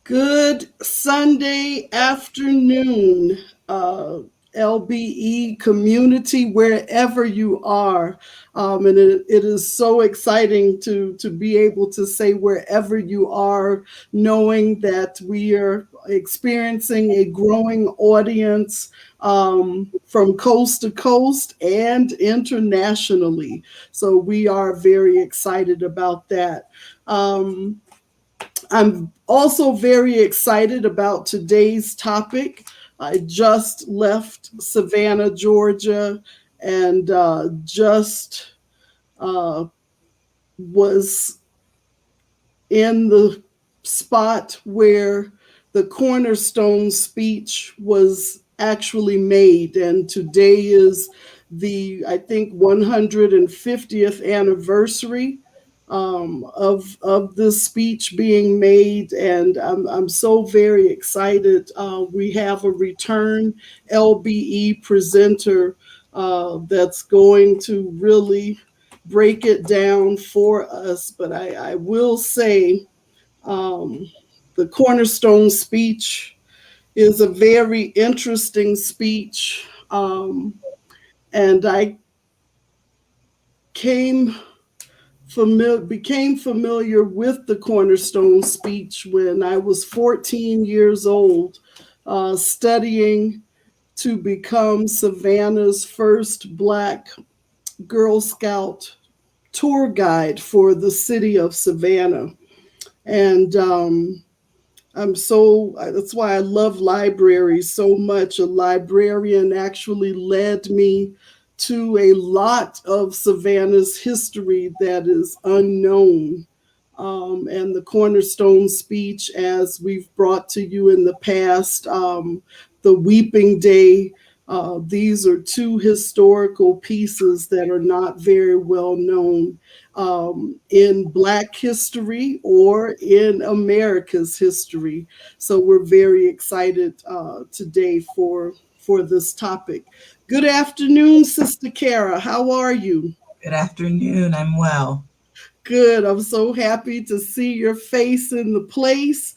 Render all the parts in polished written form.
Good Sunday afternoon, LBE community, wherever you are. And it is so exciting to be able to say wherever you are, knowing that we are experiencing a growing audience from coast to coast and internationally. So we are very excited about that. I'm also very excited about today's topic. I just left Savannah, Georgia, and just was in the spot where the Cornerstone Speech was actually made. And today is I think, 150th anniversary of this speech being made, and I'm so very excited. We have a return LBE presenter that's going to really break it down for us. But I will say the Cornerstone speech is a very interesting speech, and I became familiar with the Cornerstone speech when I was 14 years old, studying to become Savannah's first Black Girl Scout tour guide for the city of Savannah. And that's why I love libraries so much. A librarian actually led me to a lot of Savannah's history that is unknown. And the Cornerstone speech, as we've brought to you in the past, the Weeping Day, these are two historical pieces that are not very well known in Black history or in America's history. So we're very excited today for this topic. Good afternoon, Sister Kara. How are you? Good afternoon. I'm well. Good. I'm so happy to see your face in the place.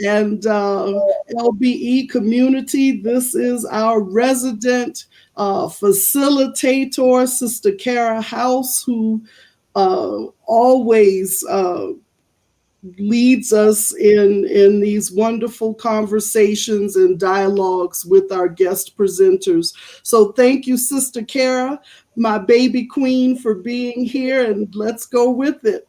And LBE community, this is our resident facilitator, Sister Kara House, who always leads us in these wonderful conversations and dialogues with our guest presenters. So thank you, Sister Kara, my baby queen, for being here, and let's go with it.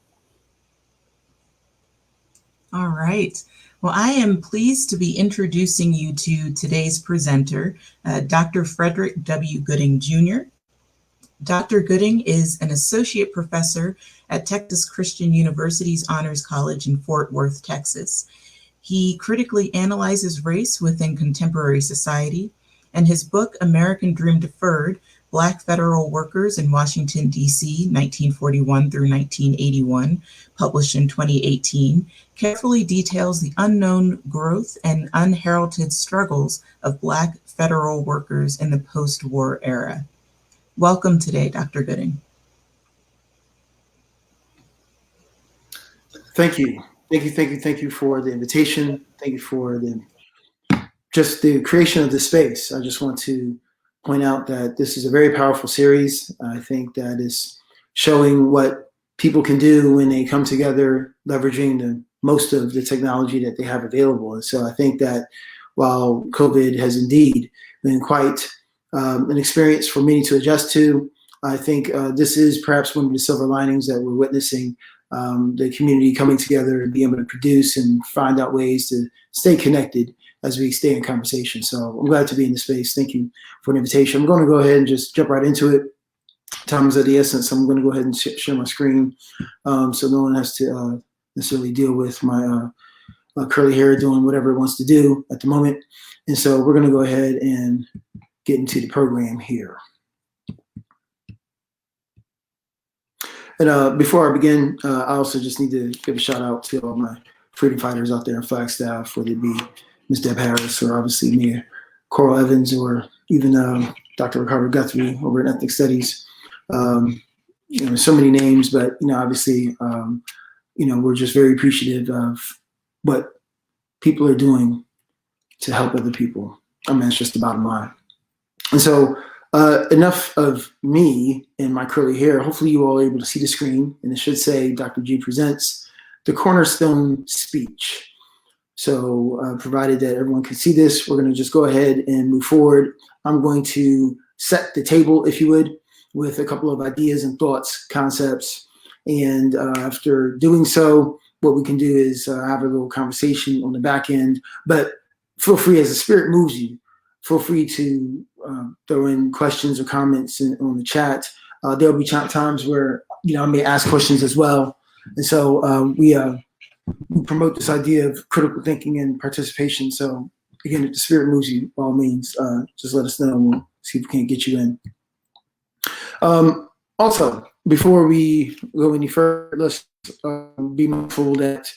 All right. Well, I am pleased to be introducing you to today's presenter, Dr. Frederick W. Gooding, Jr. Dr. Gooding is an associate professor at Texas Christian University's Honors College in Fort Worth, Texas. He critically analyzes race within contemporary society, and his book, American Dream Deferred, Black Federal Workers in Washington, D.C., 1941 through 1981, published in 2018, carefully details the unknown growth and unheralded struggles of Black federal workers in the post-war era. Welcome today, Dr. Gooding. Thank you. Thank you for the invitation. Thank you for just the creation of this space. I just want to point out that this is a very powerful series. I think that is showing what people can do when they come together, leveraging most of the technology that they have available. And so I think that while COVID has indeed been quite an experience for many to adjust to, I think this is perhaps one of the silver linings that we're witnessing, the community coming together and being able to produce and find out ways to stay connected as we stay in conversation. So I'm glad to be in the space. Thank you for the invitation. I'm going to go ahead and just jump right into it. Time is of the essence. I'm going to go ahead and share my screen so no one has to necessarily deal with my curly hair doing whatever it wants to do at the moment. And so we're going to go ahead and get into the program here. And before I begin, I also just need to give a shout out to all my freedom fighters out there in Flagstaff, whether it be Ms. Deb Harris or obviously me, Coral Evans, or even Dr. Ricardo Guthrie over in Ethnic Studies. So many names, but obviously, we're just very appreciative of what people are doing to help other people. I mean, it's just the bottom line. And so enough of me and my curly hair. Hopefully you all are able to see the screen, and it should say Dr. G presents the Cornerstone Speech. So provided that everyone can see this, we're going to just go ahead and move forward. I'm going to set the table, if you would, with a couple of ideas and thoughts, concepts. And after doing so, what we can do is have a little conversation on the back end. But feel free, as the spirit moves you, feel free to throw in questions or comments on the chat. There'll be times where I may ask questions as well. And so we promote this idea of critical thinking and participation. So again, if the spirit moves you, by all means, just let us know and we'll see if we can't get you in. Also, before we go any further, let's be mindful that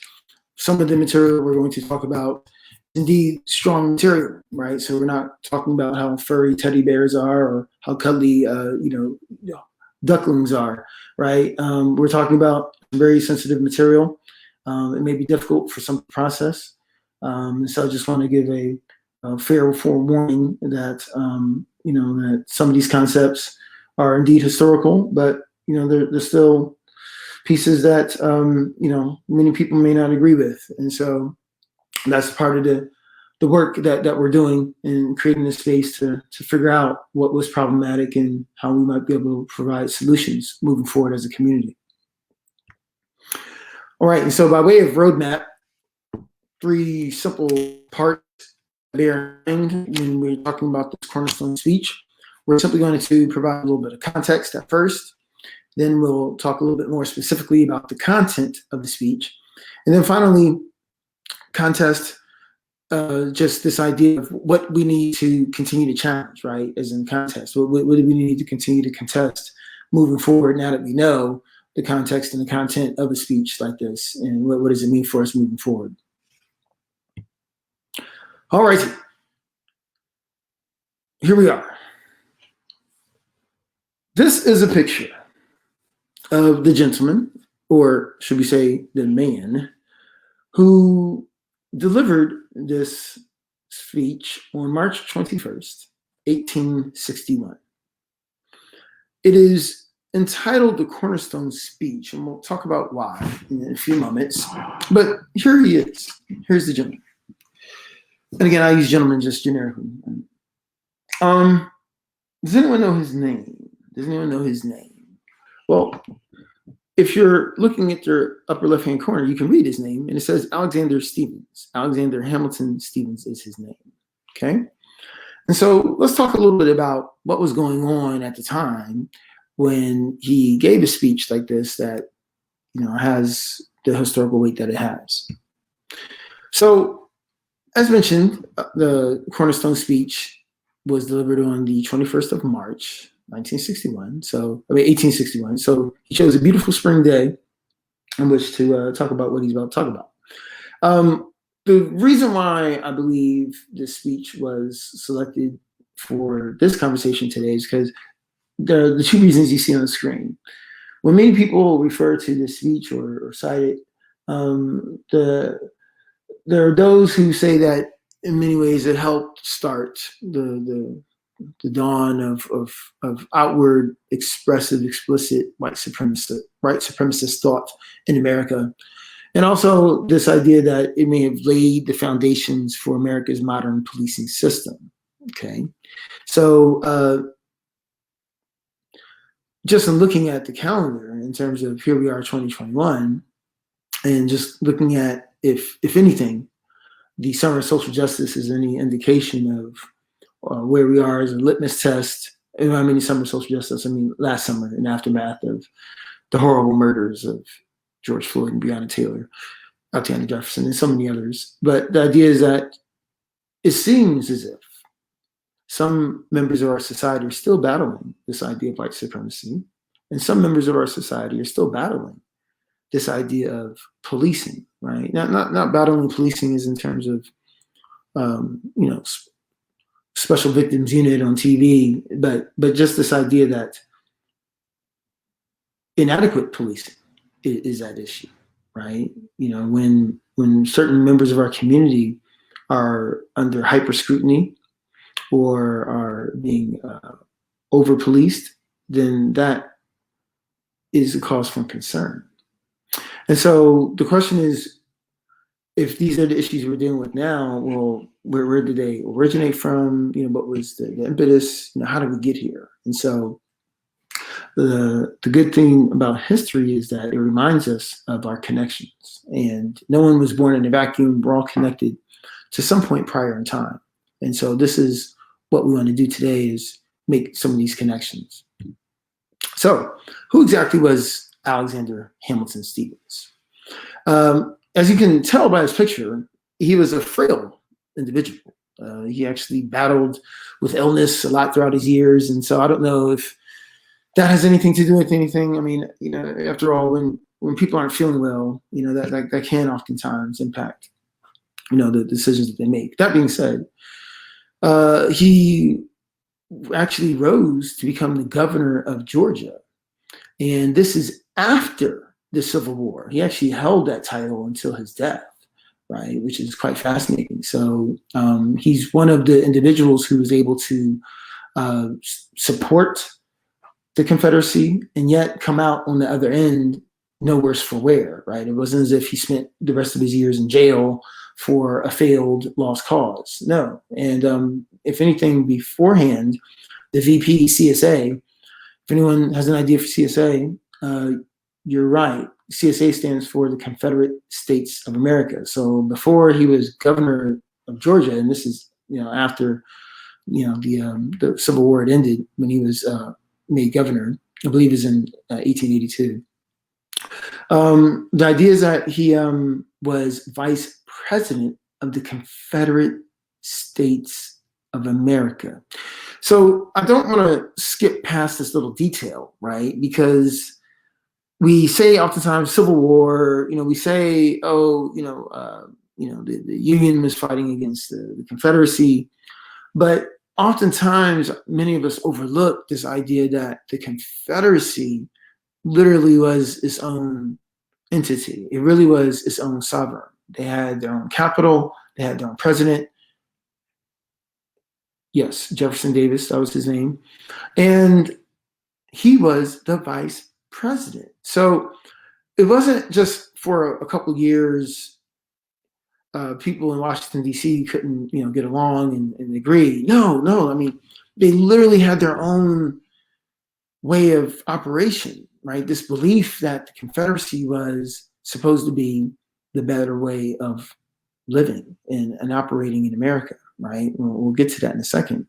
some of the material we're going to talk about is indeed strong material, right? So we're not talking about how furry teddy bears are or how cuddly, ducklings are, right? We're talking about very sensitive material. It may be difficult for some process. So I just want to give a fair forewarning that, that some of these concepts are indeed historical, but, they're still pieces that, many people may not agree with. And so that's part of the work that we're doing in creating a space to figure out what was problematic and how we might be able to provide solutions moving forward as a community. All right, and so by way of roadmap, 3 simple parts bear in mind when we're talking about this Cornerstone Speech. We're simply going to provide a little bit of context at first. Then we'll talk a little bit more specifically about the content of the speech. And then finally, just this idea of what we need to continue to challenge, right, as in contest. What do we need to continue to contest moving forward now that we know the context and the content of a speech like this, and what does it mean for us moving forward? All right, here we are. This is a picture of the gentleman, or should we say the man, who delivered this speech on March 21st, 1861. It is entitled The Cornerstone Speech, and we'll talk about why in a few moments. But here he is. Here's the gentleman. And again, I use gentleman just generically. Does anyone know his name? Does anyone know his name? Well, if you're looking at your upper left-hand corner, you can read his name, and it says Alexander Stephens. Alexander Hamilton Stephens is his name, okay? And so let's talk a little bit about what was going on at the time when he gave a speech like this that, has the historical weight that it has. So, as mentioned, the Cornerstone Speech was delivered on the 21st of March, 1861. So he chose a beautiful spring day in which to talk about what he's about to talk about. The reason why I believe this speech was selected for this conversation today is because the 2 reasons you see on the screen. When many people refer to this speech or cite it, there are those who say that in many ways it helped start the dawn of outward, expressive, explicit white supremacist thought in America. And also this idea that it may have laid the foundations for America's modern policing system, okay? So just in looking at the calendar in terms of here we are 2021, and just looking at, if anything, the summer of social justice is any indication of where we are as a litmus test. And I mean summer of social justice, I mean last summer in aftermath of the horrible murders of George Floyd and Breonna Taylor, Alexander Jefferson, and so many others. But the idea is that it seems as if some members of our society are still battling this idea of white supremacy, and some members of our society are still battling this idea of policing, right? Not battling policing is in terms of, special victims unit on TV, but just this idea that inadequate policing is at issue, right? When when certain members of our community are under hyper scrutiny or are being over policed, then that is a cause for concern. And so the question is, if these are the issues we're dealing with now, well, where did they originate from? What was the impetus? How did we get here? And so the good thing about history is that it reminds us of our connections. And no one was born in a vacuum. We're all connected to some point prior in time. And so this is what we want to do today, is make some of these connections. So who exactly was Alexander Hamilton Stephens? As you can tell by his picture, he was a frail individual. He actually battled with illness a lot throughout his years. And so I don't know if that has anything to do with anything. I mean, after all, when people aren't feeling well, that can oftentimes impact, the decisions that they make. That being said, he actually rose to become the governor of Georgia. And this is after the Civil War. He actually held that title until his death, right? Which is quite fascinating. So he's one of the individuals who was able to support the Confederacy and yet come out on the other end no worse for wear, right? It wasn't as if he spent the rest of his years in jail for a failed lost cause. No. And if anything, beforehand, the VP CSA, if anyone has an idea for CSA, you're right. CSA stands for the Confederate States of America. So before he was governor of Georgia, and this is after the Civil War had ended, when he was made governor, I believe is in 1882. The idea is that he was vice president of the Confederate States of America. So I don't want to skip past this little detail, right? Because we say oftentimes Civil War, we say, the Union was fighting against the Confederacy, but oftentimes many of us overlook this idea that the Confederacy literally was its own entity. It really was its own sovereign. They had their own capital. They had their own president. Yes, Jefferson Davis, that was his name. And he was the vice president. So it wasn't just for a couple of years, people in Washington, D.C. couldn't, get along and agree. No. I mean, they literally had their own way of operation, right? This belief that the Confederacy was supposed to be the better way of living and operating in America, right? We'll get to that in a second.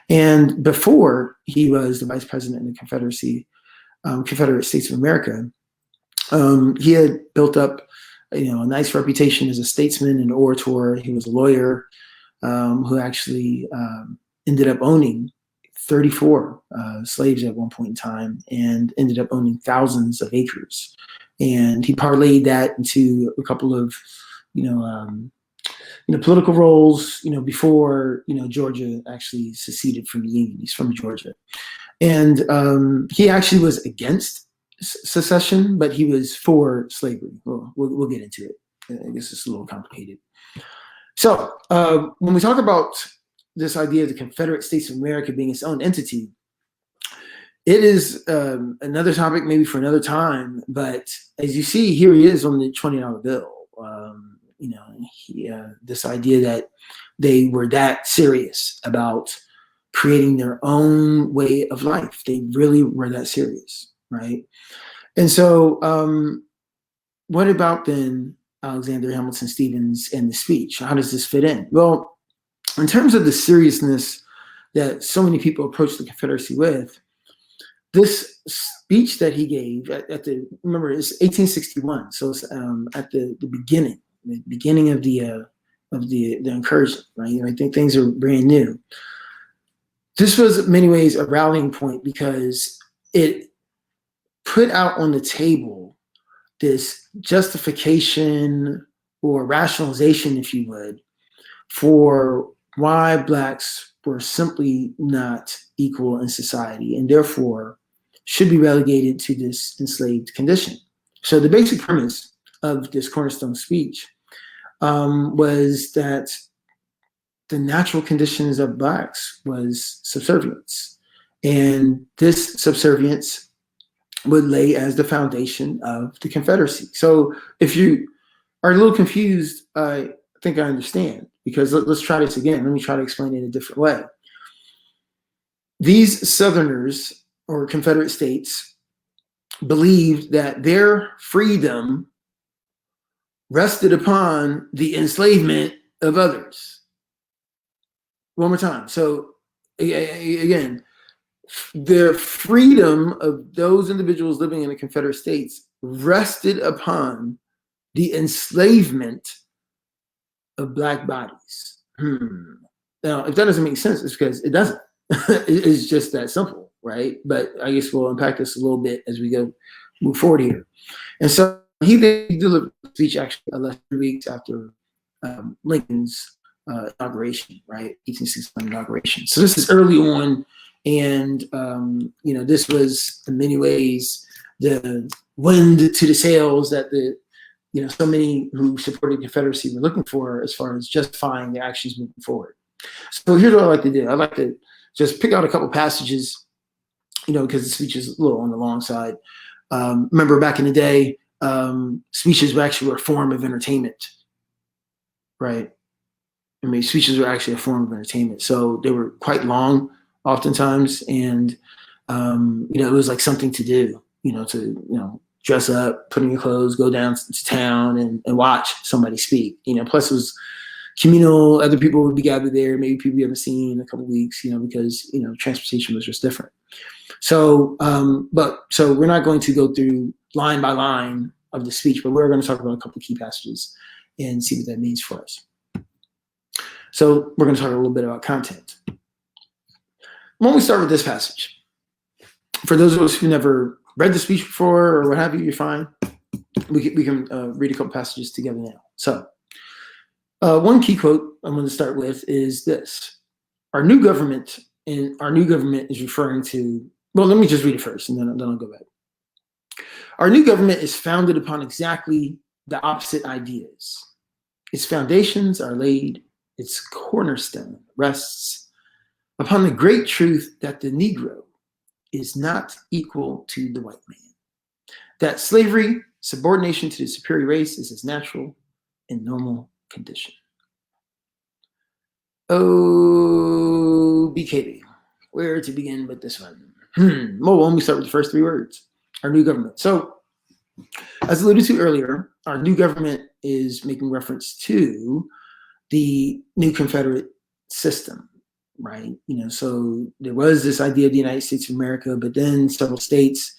And before he was the vice president in the Confederacy, Confederate States of America, he had built up, a nice reputation as a statesman and orator. He was a lawyer who actually ended up owning 34 slaves at one point in time and ended up owning thousands of acres. And he parlayed that into a couple of, political roles, before, Georgia actually seceded from the Union. He's from Georgia. And he actually was against secession, but he was for slavery. We'll get into it. I guess it's a little complicated. So when we talk about this idea of the Confederate States of America being its own entity, it is another topic maybe for another time. But as you see, here he is on the $20 bill. This idea that they were that serious about creating their own way of life. They really were that serious, right? And so what about then Alexander Hamilton Stephens and the speech? How does this fit in? Well, in terms of the seriousness that so many people approach the Confederacy with, this speech that he gave remember, it's 1861, so it's at the beginning of the incursion, right? I think things are brand new. This was in many ways a rallying point because it put out on the table this justification or rationalization, if you would, for why Blacks were simply not equal in society and therefore should be relegated to this enslaved condition. So the basic premise of this Cornerstone speech was that the natural conditions of blacks was subservience. And this subservience would lay as the foundation of the Confederacy. So if you are a little confused, I think I understand, because let's try this again. Let me try to explain it in a different way. These Southerners or Confederate states believed that their freedom rested upon the enslavement of others. One more time. So again, the freedom of those individuals living in the Confederate States rested upon the enslavement of black bodies. Now, if that doesn't make sense, it's because it doesn't. It's just that simple, right? But I guess we'll unpack this a little bit as we move forward here. And so he delivered a speech actually less than 3 weeks after Lincoln's inauguration, right? 1861 inauguration. So this is early on, and this was in many ways the wind to the sails that so many who supported the Confederacy were looking for as far as justifying their actions moving forward. So here's what I like to do. I like to just pick out a couple passages, because the speech is a little on the long side. Remember back in the day, speeches were actually a form of entertainment, right? I mean, speeches were actually a form of entertainment. So they were quite long oftentimes. And, it was like something to do, to dress up, put on your clothes, go down to town and watch somebody speak. Plus it was communal. Other people would be gathered there, maybe people you haven't seen in a couple of weeks, because, transportation was just different. So, so we're not going to go through line by line of the speech, but we're going to talk about a couple of key passages and see what that means for us. So we're going to talk a little bit about content. Why don't we start with this passage? For those of us who never read the speech before or what have you, you're fine. We can read a couple passages together now. So one key quote I'm going to start with is this. Our new government is referring to, well, let me just read it first and then I'll go back. Our new government is founded upon exactly the opposite ideas. Its foundations are laid, its cornerstone rests upon the great truth that the Negro is not equal to the white man. That slavery, subordination to the superior race is his natural and normal condition. Oh, BKB, where to begin with this one? Well, let me start with the first 3 words, our new government. So, as alluded to earlier, our new government is making reference to the new Confederate system, right? So there was this idea of the United States of America, but then several states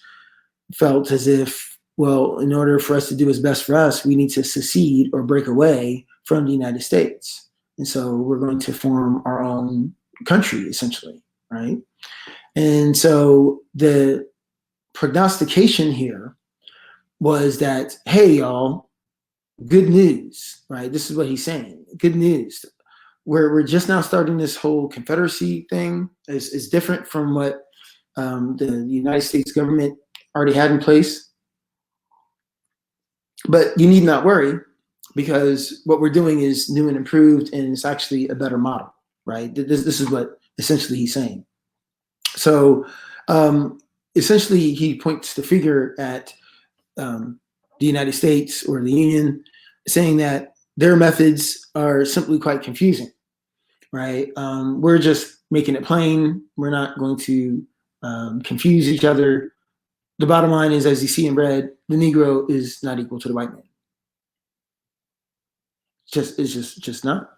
felt as if, well, in order for us to do what's best for us, we need to secede or break away from the United States. And so we're going to form our own country, essentially, right? And so the prognostication here was that, hey, y'all, good news, right? This is what he's saying. Good news. We're just now starting this whole Confederacy thing. Is different from what the United States government already had in place. But you need not worry, because what we're doing is new and improved, and it's actually a better model, right? This is what essentially he's saying. So essentially he points the finger at the United States or the Union, saying that their methods are simply quite confusing, right? We're just making it plain. We're not going to confuse each other. The bottom line is, as you see in red, the Negro is not equal to the white man. It's just not.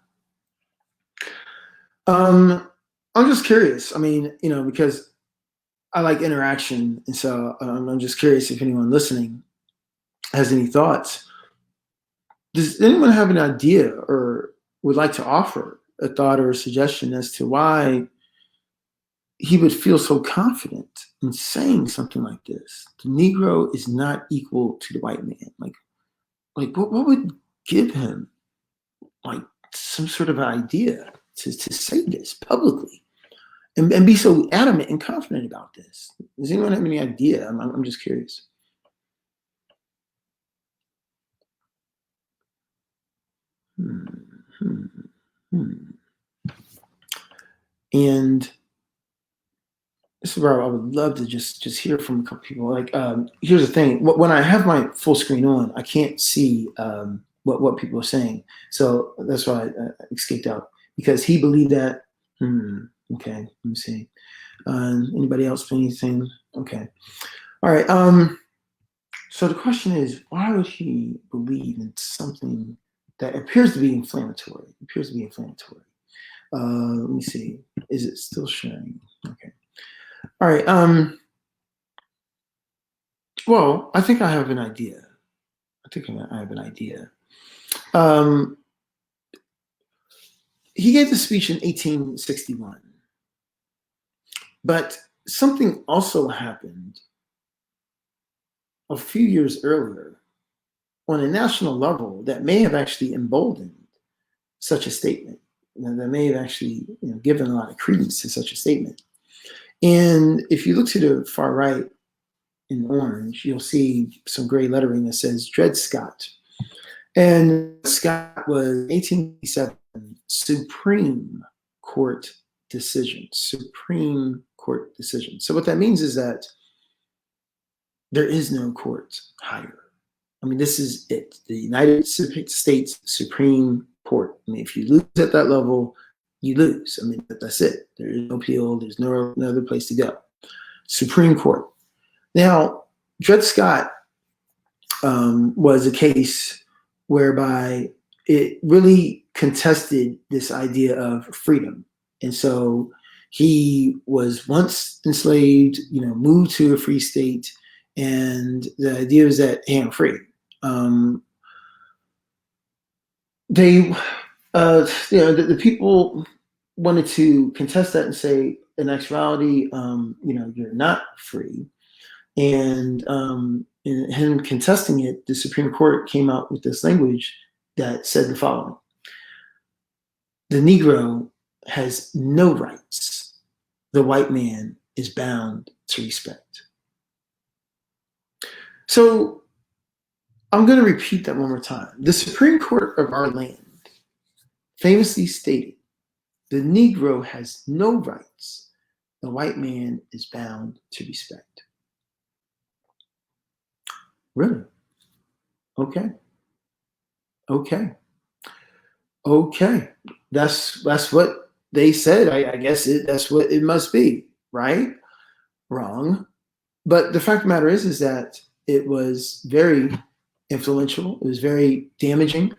I'm just curious. I mean, because I like interaction, and so I'm just curious if anyone listening has any thoughts. Does anyone have an idea or would like to offer a thought or a suggestion as to why he would feel so confident in saying something like this? The Negro is not equal to the white man. Like what would give him like some sort of idea to say this publicly and be so adamant and confident about this? Does anyone have any idea? I'm just curious. And this is where I would love to just hear from a couple people. Like, here's the thing: when I have my full screen on, I can't see what people are saying. So that's why I escaped out, because he believed that. Okay, let me see. Anybody else anything? Okay, all right. So the question is, why would he believe in something that appears to be inflammatory? Let me see. Is it still sharing? Okay. All right. Well, I think I have an idea. He gave the speech in 1861, but something also happened a few years earlier on a national level that may have actually emboldened such a statement, that may have actually given a lot of credence to such a statement. And if you look to the far right in orange, you'll see some gray lettering that says Dred Scott. And Scott was 1887 Supreme Court decision. So what that means is that there is no court higher. I mean, this is it. The United States Supreme Court. I mean, if you lose at that level, you lose. I mean, that's it. There is no appeal. There's no other place to go. Supreme Court. Now, Dred Scott was a case whereby it really contested this idea of freedom. And so he was once enslaved, moved to a free state. And the idea is that, hey, I'm free. The people wanted to contest that and say, in actuality, you're not free. And in him contesting it, the Supreme Court came out with this language that said the following: the Negro has no rights. The white man is bound to respect. So I'm going to repeat that one more time. The Supreme Court of our land famously stated, the Negro has no rights. The white man is bound to respect. Really? Okay. That's what they said. I guess that's what it must be, right? Wrong. But the fact of the matter is that it was very influential. It was very damaging.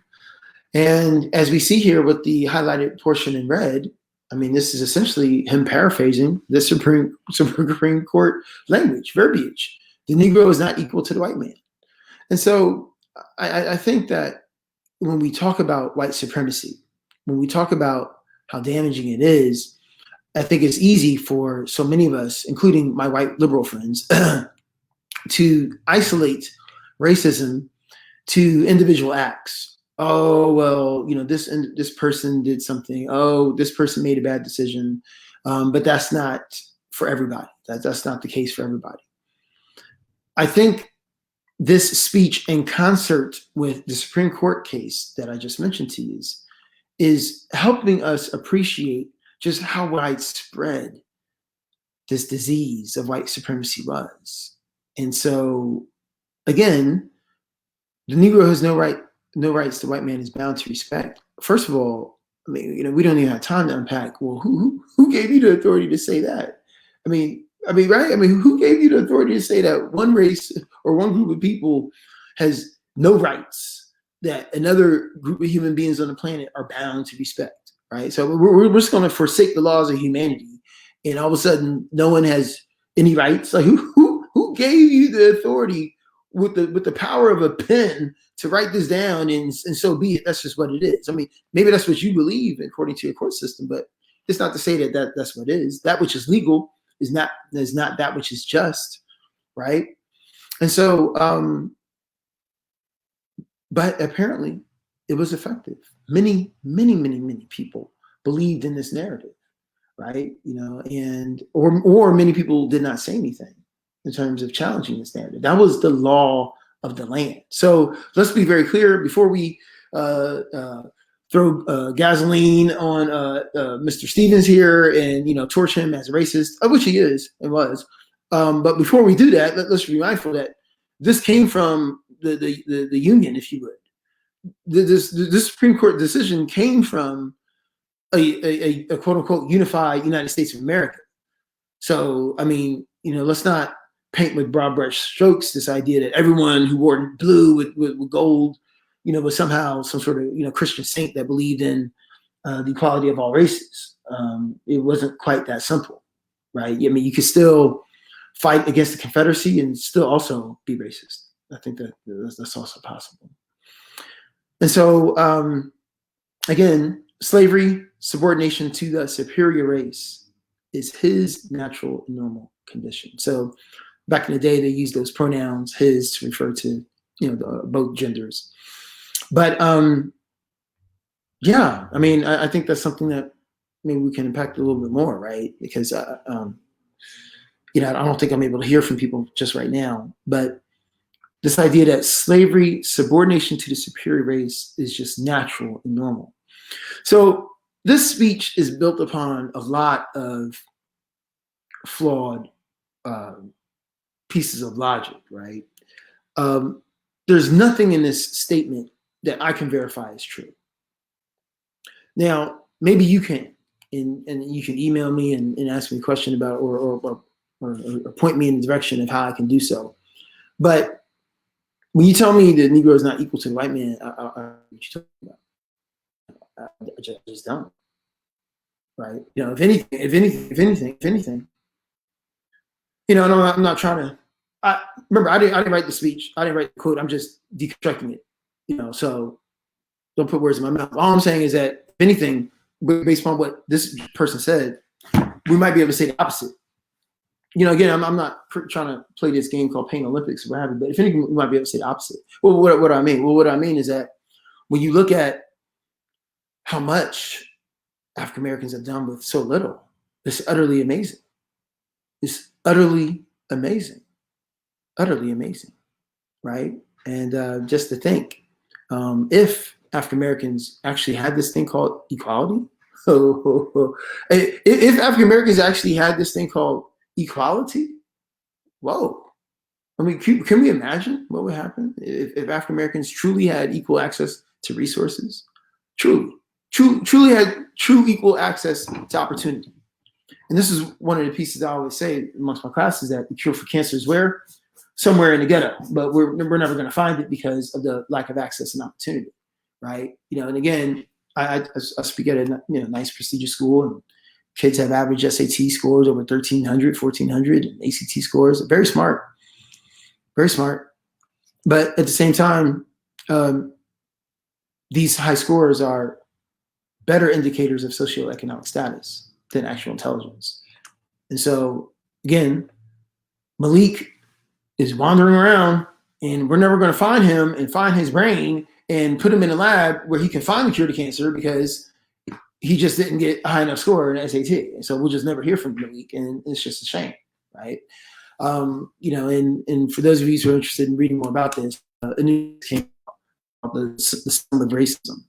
And as we see here with the highlighted portion in red, I mean, this is essentially him paraphrasing the Supreme Court language, verbiage. The Negro is not equal to the white man. And so I think that when we talk about white supremacy, when we talk about how damaging it is, I think it's easy for so many of us, including my white liberal friends, to isolate racism to individual acts. Oh, well, this person did something. Oh, this person made a bad decision. But that's not for everybody. That's not the case for everybody. I think this speech, in concert with the Supreme Court case that I just mentioned to you, is helping us appreciate just how widespread this disease of white supremacy was. And so, again, the Negro has no rights. The white man is bound to respect. First of all, I mean, we don't even have time to unpack. Well, who gave you the authority to say that? I mean, right? I mean, who gave you the authority to say that one race or one group of people has no rights that another group of human beings on the planet are bound to respect, right? So we're just going to forsake the laws of humanity, and all of a sudden, no one has any rights. Like who gave you the authority with the power of a pen to write this down, and so be it. That's just what it is. I mean, maybe that's what you believe according to your court system, but it's not to say that that's what it is. That which is legal is not that which is just, right? And so, but apparently it was effective. Many people believed in this narrative, right? And or many people did not say anything in terms of challenging this narrative. That was the law of the land. So let's be very clear before we throw gasoline on Mr. Stevens here and, torch him as a racist, of which he is and was. But before we do that, let's be mindful that this came from the Union, if you would. This Supreme Court decision came from a quote unquote unified United States of America. So, I mean, let's not paint with broad brush strokes this idea that everyone who wore blue with gold, was somehow some sort of, Christian saint that believed in the equality of all races. It wasn't quite that simple, right? I mean, you could still fight against the Confederacy and still also be racist. I think that's also possible. And so, again, slavery, subordination to the superior race is his natural and normal condition. So back in the day, they used those pronouns, his, to refer to, both genders. But yeah, I mean, I think that's something that maybe we can impact a little bit more, right? Because, I don't think I'm able to hear from people just right now, but this idea that slavery, subordination to the superior race is just natural and normal. So this speech is built upon a lot of flawed pieces of logic, right? There's nothing in this statement that I can verify is true. Now, maybe you can, and you can email me and ask me a question about or point me in the direction of how I can do so. But when you tell me the Negro is not equal to the white man, what you talking about? I just don't. Right? If anything, I'm not trying to. Remember, I didn't write the speech. I didn't write the quote. I'm just deconstructing it. So don't put words in my mouth. All I'm saying is that if anything, based on what this person said, we might be able to say the opposite. Again, I'm not trying to play this game called Pain Olympics or what have you, but if anything, we might be able to say the opposite. Well, what do I mean? Well, what I mean is that when you look at how much African Americans have done with so little, it's utterly amazing. It's utterly amazing. Utterly amazing, right? And just to think, if African Americans actually had this thing called equality, if African Americans actually had this thing called equality, whoa. I mean, can we imagine what would happen if African Americans truly had equal access to resources? Truly had true equal access to opportunity. And this is one of the pieces I always say amongst my classes, that the cure for cancer is where? Somewhere in the ghetto, but we're never going to find it because of the lack of access and opportunity, right? And again, I speak at a nice prestigious school, and kids have average SAT scores over 1,300, 1,400, and ACT scores. Very smart, very smart. But at the same time, these high scores are better indicators of socioeconomic status than actual intelligence. And so, again, Malik is wandering around, and we're never going to find him and find his brain and put him in a lab where he can find the cure to cancer because he just didn't get a high enough score in SAT. And so we'll just never hear from Malik, and it's just a shame, right? And for those of you who are interested in reading more about this, a new came out, the sum of racism.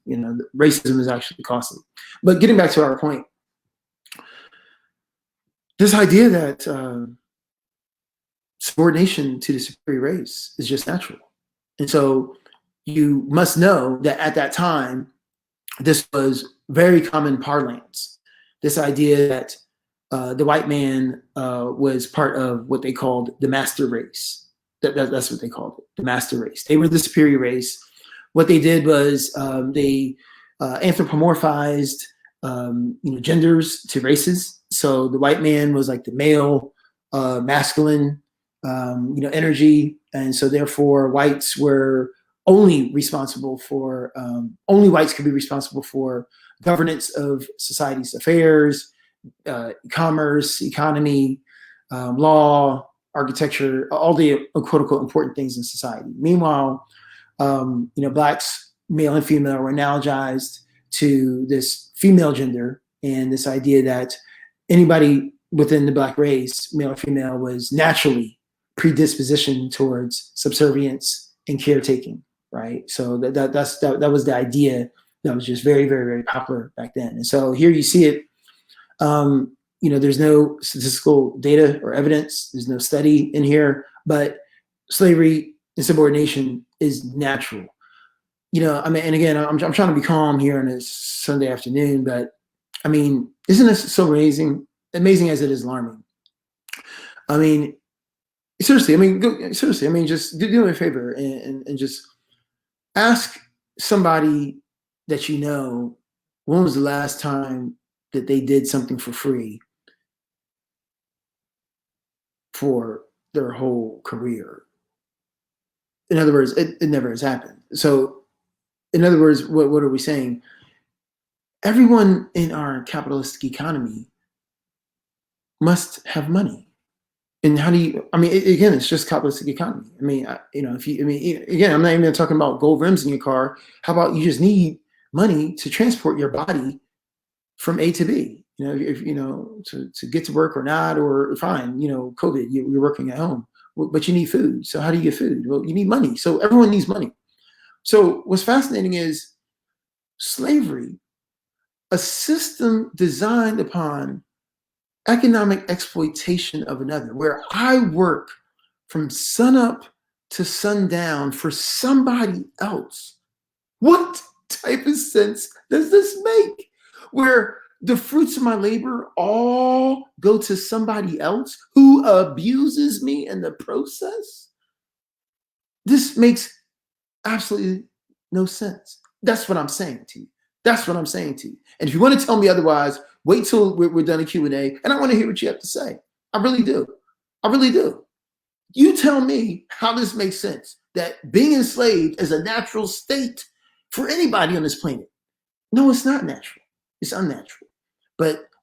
Racism is actually costly. But getting back to our point, this idea that subordination to the superior race is just natural. And so you must know that at that time, this was very common parlance. This idea that the white man was part of what they called the master race. That's what they called it, the master race. They were the superior race. What they did was they anthropomorphized genders to races. So the white man was like the male, masculine, energy, and so therefore whites were only responsible for only whites could be responsible for governance of society's affairs, commerce, economy, law, architecture, all the quote unquote important things in society. Meanwhile, blacks, male and female, were analogized to this female gender and this idea that anybody within the black race, male or female, was naturally predisposition towards subservience and caretaking, right? So that was the idea that was just very, very, very popular back then. And so here you see it. There's no statistical data or evidence. There's no study in here, but slavery and subordination is natural. And again, I'm trying to be calm here on this Sunday afternoon, but I mean, isn't this so amazing as it is alarming? I mean, seriously, just do me a favor and just ask somebody that you know, when was the last time that they did something for free for their whole career? In other words, it never has happened. So, in other words, what are we saying? Everyone in our capitalistic economy must have money. And how do you, again, it's just capitalistic economy. Again, I'm not even talking about gold rims in your car. How about you just need money to transport your body from A to B? To get to work or not, or fine, COVID, you're working at home, but you need food. So how do you get food? Well, you need money. So everyone needs money. So what's fascinating is slavery, a system designed upon economic exploitation of another, where I work from sunup to sundown for somebody else. What type of sense does this make? Where the fruits of my labor all go to somebody else who abuses me in the process? This makes absolutely no sense. That's what I'm saying to you. And if you want to tell me otherwise, wait till we're done a Q&A, and I want to hear what you have to say. I really do. You tell me how this makes sense, that being enslaved is a natural state for anybody on this planet. No, it's not natural. It's unnatural.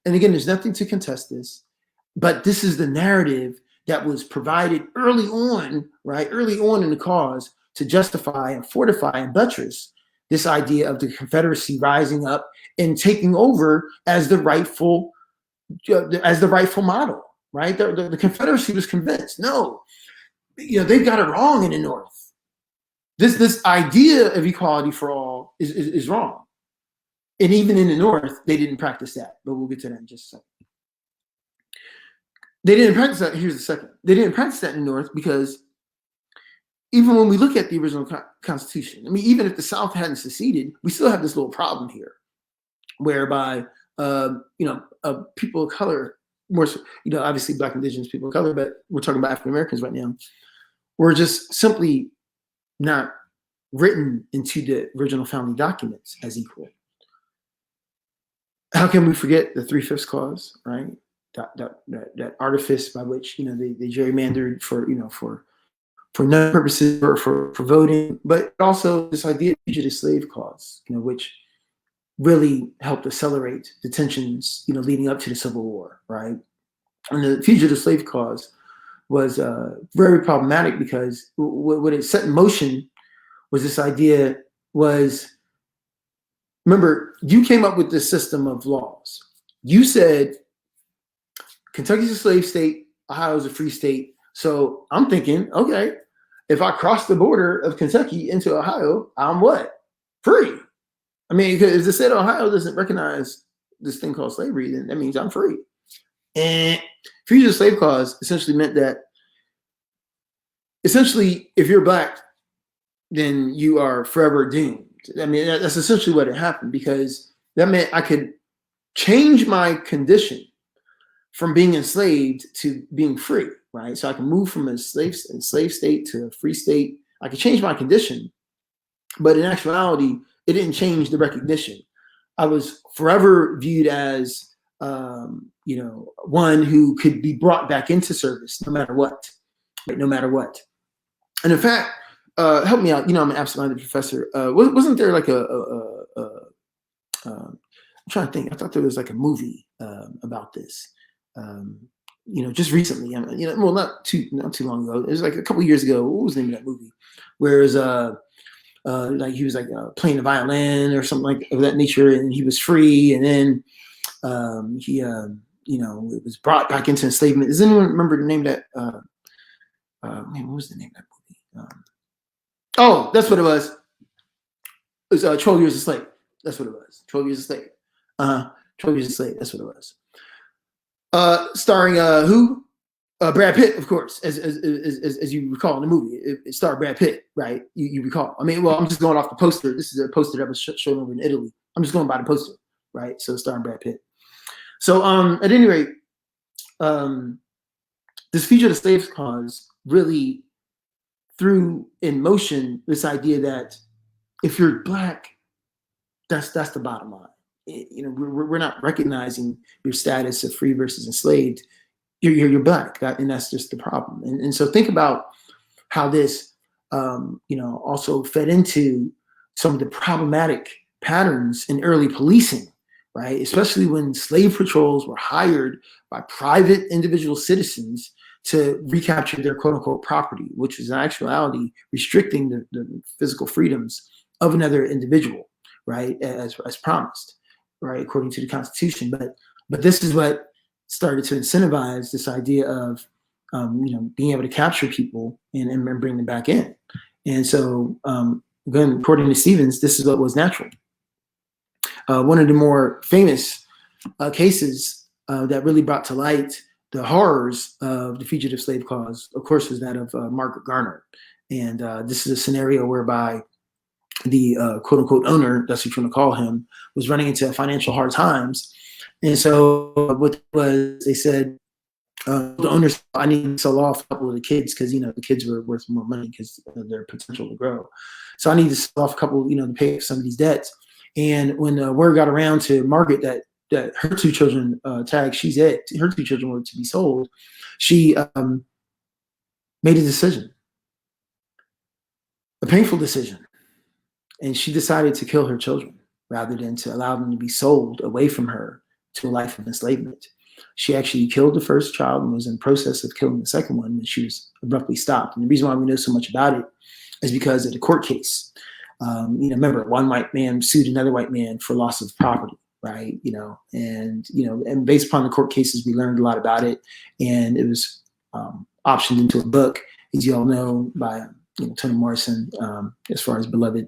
And again, there's nothing to contest this, but this is the narrative that was provided early on in the cause to justify and fortify and buttress this idea of the Confederacy rising up and taking over as the rightful model, right? The Confederacy was convinced, no, they've got it wrong in the North. This idea of equality for all is wrong. And even in the North, they didn't practice that, but we'll get to that in just a second. They didn't practice that. Here's the second. They didn't practice that in the North because even when we look at the original Constitution, even if the South hadn't seceded, we still have this little problem here, whereby people of color, more so, obviously Black, Indigenous people of color, but we're talking about African Americans right now, were just simply not written into the original founding documents as equal. How can we forget the 3/5 clause, right? That artifice by which they gerrymandered for no purposes or for voting, but also this idea of fugitive slave clause, which really helped accelerate the tensions, leading up to the Civil War, right? And the fugitive slave clause was very problematic because what it set in motion was this idea was, remember, you came up with this system of laws. You said Kentucky's a slave state, Ohio's a free state. So I'm thinking, okay, if I cross the border of Kentucky into Ohio, I'm what? Free. Because if the state of Ohio doesn't recognize this thing called slavery, then that means I'm free. And fugitive slave clause essentially meant that, if you're Black, then you are forever doomed. That's essentially what had happened, because that meant I could change my condition from being enslaved to being free, right? So I can move from a slave state to a free state. I could change my condition, but in actuality, it didn't change the recognition. I was forever viewed as, one who could be brought back into service no matter what, right? No matter what. And in fact, help me out. I'm an absent-minded professor. Wasn't there like I'm trying to think. I thought there was like a movie about this. Just recently. Well, not too long ago. It was like a couple of years ago. What was the name of that movie? Whereas, like he was like playing the violin or something like of that nature, and he was free, and then he it was brought back into enslavement. Does anyone remember the name of that? What was the name of that movie? Oh, that's what it was. It was 12 Years a Slave. That's what it was. 12 Years a Slave. 12 Years a Slave. That's what it was. Starring who? Brad Pitt, of course, as you recall in the movie. It starred Brad Pitt, right? You recall. I mean, well, I'm just going off the poster. This is a poster that was shown over in Italy. I'm just going by the poster, right? So starring Brad Pitt. So at any rate, this Fugitive Slave Clause really threw in motion this idea that if you're Black, that's the bottom line. We're not recognizing your status of free versus enslaved. You're Black, and that's just the problem. And so think about how this, also fed into some of the problematic patterns in early policing, right? Especially when slave patrols were hired by private individual citizens to recapture their quote unquote property, which is in actuality restricting the physical freedoms of another individual, right? As promised, right? According to the Constitution. But this is what started to incentivize this idea of, being able to capture people and bring them back in. And so, again, according to Stevens, this is what was natural. One of the more famous cases that really brought to light the horrors of the Fugitive Slave Clause, of course, was that of Margaret Garner. And this is a scenario whereby the quote unquote owner, that's what you want to call him, was running into financial hard times. And so what was, they said, the owners, I need to sell off a couple of the kids because, the kids were worth more money because of their potential to grow. So I need to sell off a couple, to pay some of these debts. And when word got around to Margaret that her two children tagged, her two children were to be sold, she made a decision, a painful decision. And she decided to kill her children rather than to allow them to be sold away from her to a life of enslavement. She actually killed the first child and was in the process of killing the second one when she was abruptly stopped. And the reason why we know so much about it is because of the court case. Remember, one white man sued another white man for loss of property, right? And based upon the court cases, we learned a lot about it. And it was optioned into a book, as you all know, by Toni Morrison, as far as Beloved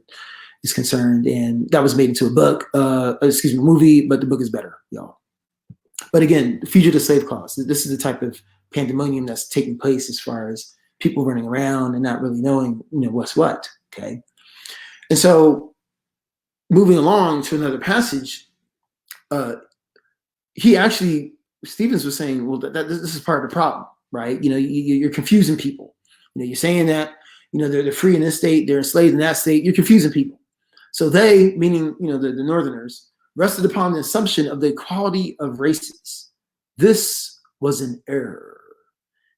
is concerned, and that was made into a book, movie, but the book is better, y'all. But again, the Fugitive Slave Clause, this is the type of pandemonium that's taking place as far as people running around and not really knowing, what's what, okay? And so moving along to another passage, Stevens was saying, well, this is part of the problem, right? You're confusing people. You're saying that, they're free in this state, they're enslaved in that state, you're confusing people. So they, meaning, the Northerners, rested upon the assumption of the equality of races. This was an error.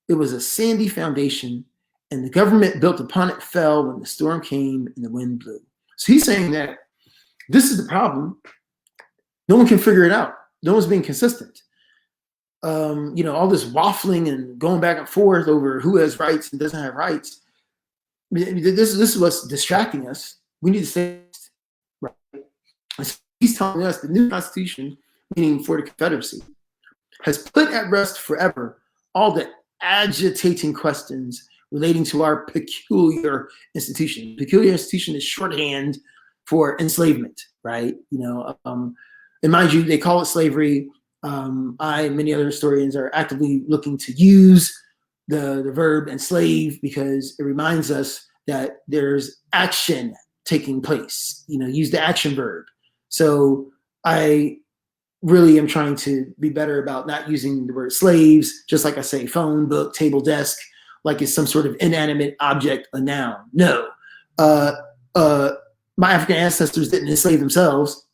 It was a sandy foundation, and the government built upon it fell when the storm came and the wind blew. So he's saying that this is the problem. No one can figure it out. No one's being consistent. All this waffling and going back and forth over who has rights and doesn't have rights. This is what's distracting us. We need to stay right. He's telling us the new Constitution, meaning for the Confederacy, has put at rest forever all the agitating questions relating to our peculiar institution. Peculiar institution is shorthand for enslavement, right? And mind you, they call it slavery. I and many other historians are actively looking to use the verb enslave because it reminds us that there's action taking place. Use the action verb. So I really am trying to be better about not using the word slaves, just like I say phone, book, table, desk, like it's some sort of inanimate object, a noun. No. My African ancestors didn't enslave themselves.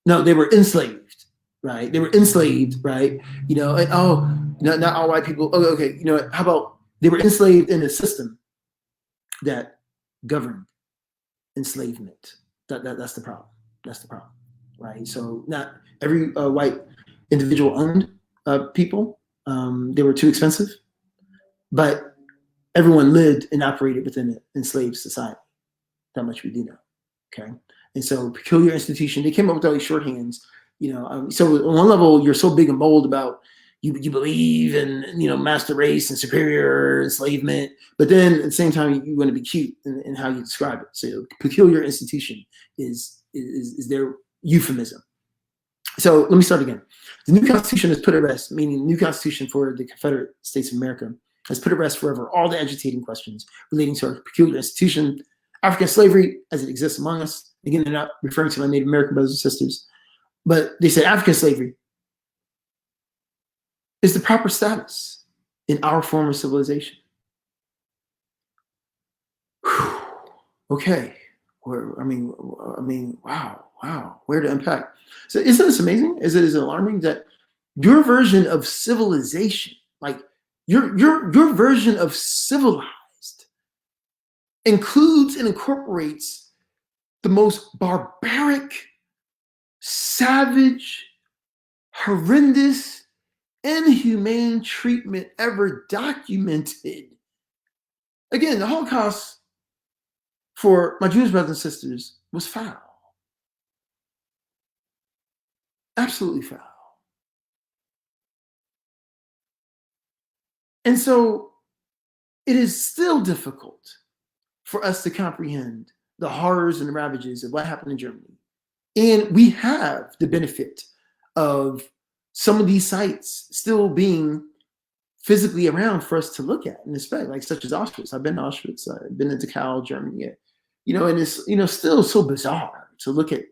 No, they were enslaved, right? They were enslaved, right? Not all white people. Oh, okay. How about they were enslaved in a system that governed enslavement? That's the problem. That's the problem, right? So not every white individual owned people. They were too expensive, but everyone lived and operated within an enslaved society. That much we do know, okay? And so peculiar institution, they came up with all these shorthands, so on one level, you're so big and bold about, you believe in, master race and superior enslavement, but then at the same time you want to be cute in how you describe it. So peculiar institution is their euphemism. So let me start again. The new Constitution has put at rest, meaning the new Constitution for the Confederate States of America, has put at rest forever all the agitating questions relating to our peculiar institution, African slavery as it exists among us. Again, they're not referring to my Native American brothers and sisters, but they said African slavery is the proper status in our form of civilization. Whew. Okay. Wow. Where to unpack? So isn't this amazing? Is it alarming that your version of civilization, like your version of civilized, includes and incorporates the most barbaric, savage, horrendous, inhumane treatment ever documented. Again, the Holocaust for my Jewish brothers and sisters was foul. Absolutely foul. And so it is still difficult for us to comprehend the horrors and the ravages of what happened in Germany. And we have the benefit of some of these sites still being physically around for us to look at and inspect, like such as Auschwitz. I've been to Auschwitz, I've been to Dachau, Germany, and it's, still so bizarre to look at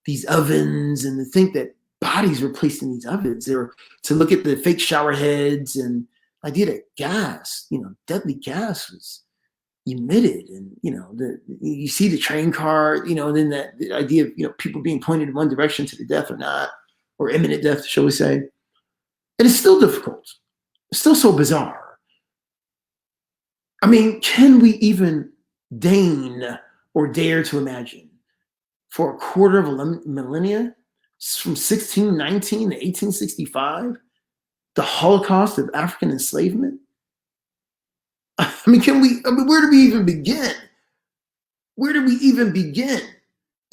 these ovens and to think that bodies were placed in these ovens, or to look at the fake shower heads and the idea that gas, deadly gas was emitted, and you see the train car, and then the idea of people being pointed in one direction to the death or not, or imminent death, shall we say. It is still difficult. It's still so bizarre. I mean, can we even deign or dare to imagine for a quarter of a millennia, from 1619 to 1865, the Holocaust of African enslavement? I mean, where do we even begin? Where do we even begin?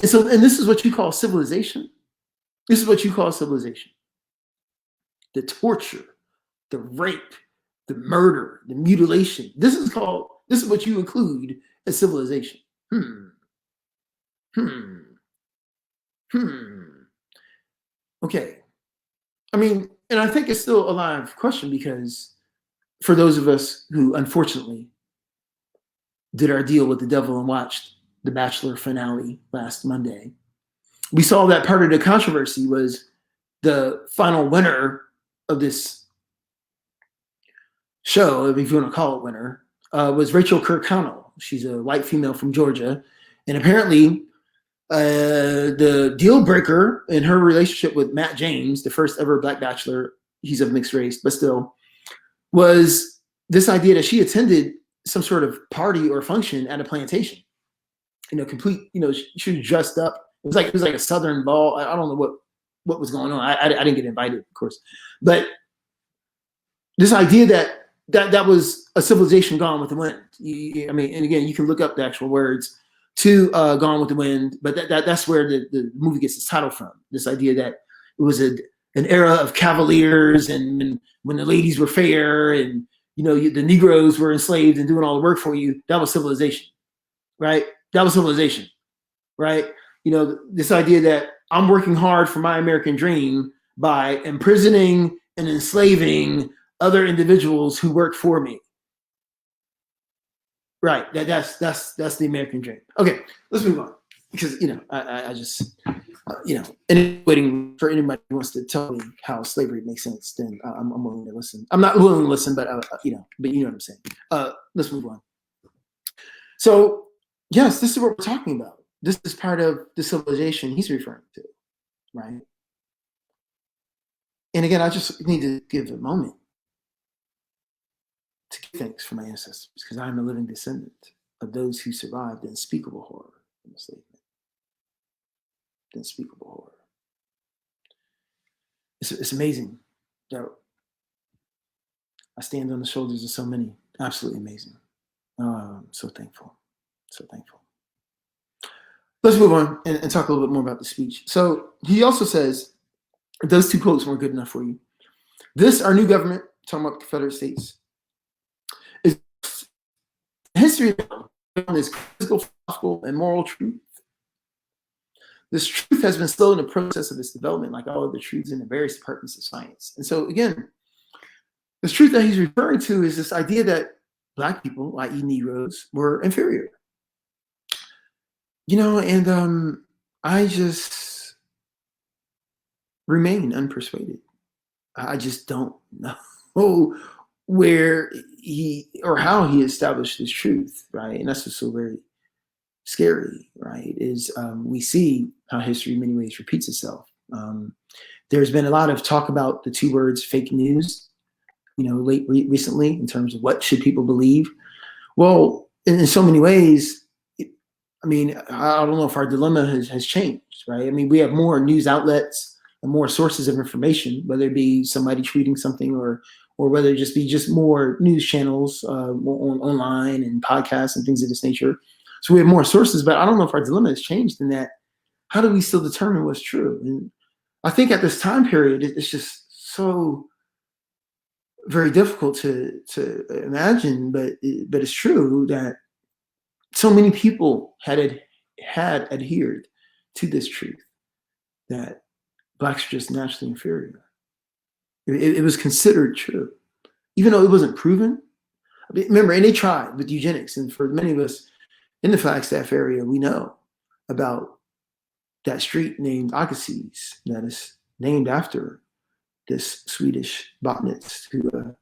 And this is what you call civilization? This is what you call civilization. The torture, the rape, the murder, the mutilation. This is what you include as civilization. Okay. I mean, and I think it's still a live question, because for those of us who unfortunately did our deal with the devil and watched The Bachelor finale last Monday, we saw that part of the controversy was the final winner of this show, if you want to call it winner, was Rachel Kirkconnell. She's a white female from Georgia. And apparently the deal breaker in her relationship with Matt James, the first ever Black Bachelor, he's of mixed race, but still, was this idea that she attended some sort of party or function at a plantation. She was dressed up. It was like a Southern ball. I don't know what was going on. I didn't get invited, of course. But this idea that was a civilization gone with the wind. And again, you can look up the actual words to Gone with the Wind, but that's where the movie gets its title from. This idea that it was an era of cavaliers, and when the ladies were fair, and the Negroes were enslaved and doing all the work for you. That was civilization, right? That was civilization, right? This idea that I'm working hard for my American dream by imprisoning and enslaving other individuals who work for me. Right. That's the American dream. Okay, let's move on, because I just and waiting for anybody who wants to tell me how slavery makes sense, then I'm willing to listen. I'm not willing to listen, but but you know what I'm saying. Let's move on. So yes, this is what we're talking about. This is part of the civilization he's referring to, right? And again, I just need to give a moment to give thanks for my ancestors, because I am a living descendant of those who survived the unspeakable horror of enslavement. The unspeakable horror. It's amazing that I stand on the shoulders of so many. Absolutely amazing. I'm so thankful. So thankful. Let's move on and talk a little bit more about the speech. So he also says, if those two quotes weren't good enough for you, This, our new government, talking about the Confederate States, is history on this physical, philosophical, and moral truth. This truth has been slow in the process of its development, like all of the truths in the various departments of science. And so, again, this truth that he's referring to is this idea that Black people, i.e. Negroes, were inferior. And I just remain unpersuaded. I just don't know where he or how he established this truth, right? And that's just so very scary, right? Is we see how history in many ways repeats itself. There's been a lot of talk about the two words fake news, recently in terms of what should people believe. Well, in so many ways, I don't know if our dilemma has changed, right? I mean, we have more news outlets and more sources of information, whether it be somebody tweeting something or whether it just be more news channels online and podcasts and things of this nature. So we have more sources, but I don't know if our dilemma has changed in that. How do we still determine what's true? And I think at this time period, it's just so very difficult to imagine, but it's true that so many people had adhered to this truth that Blacks are just naturally inferior. It was considered true, even though it wasn't proven. Remember, and they tried with eugenics, and for many of us in the Flagstaff area, we know about that street named Agassiz that is named after this Swedish botanist who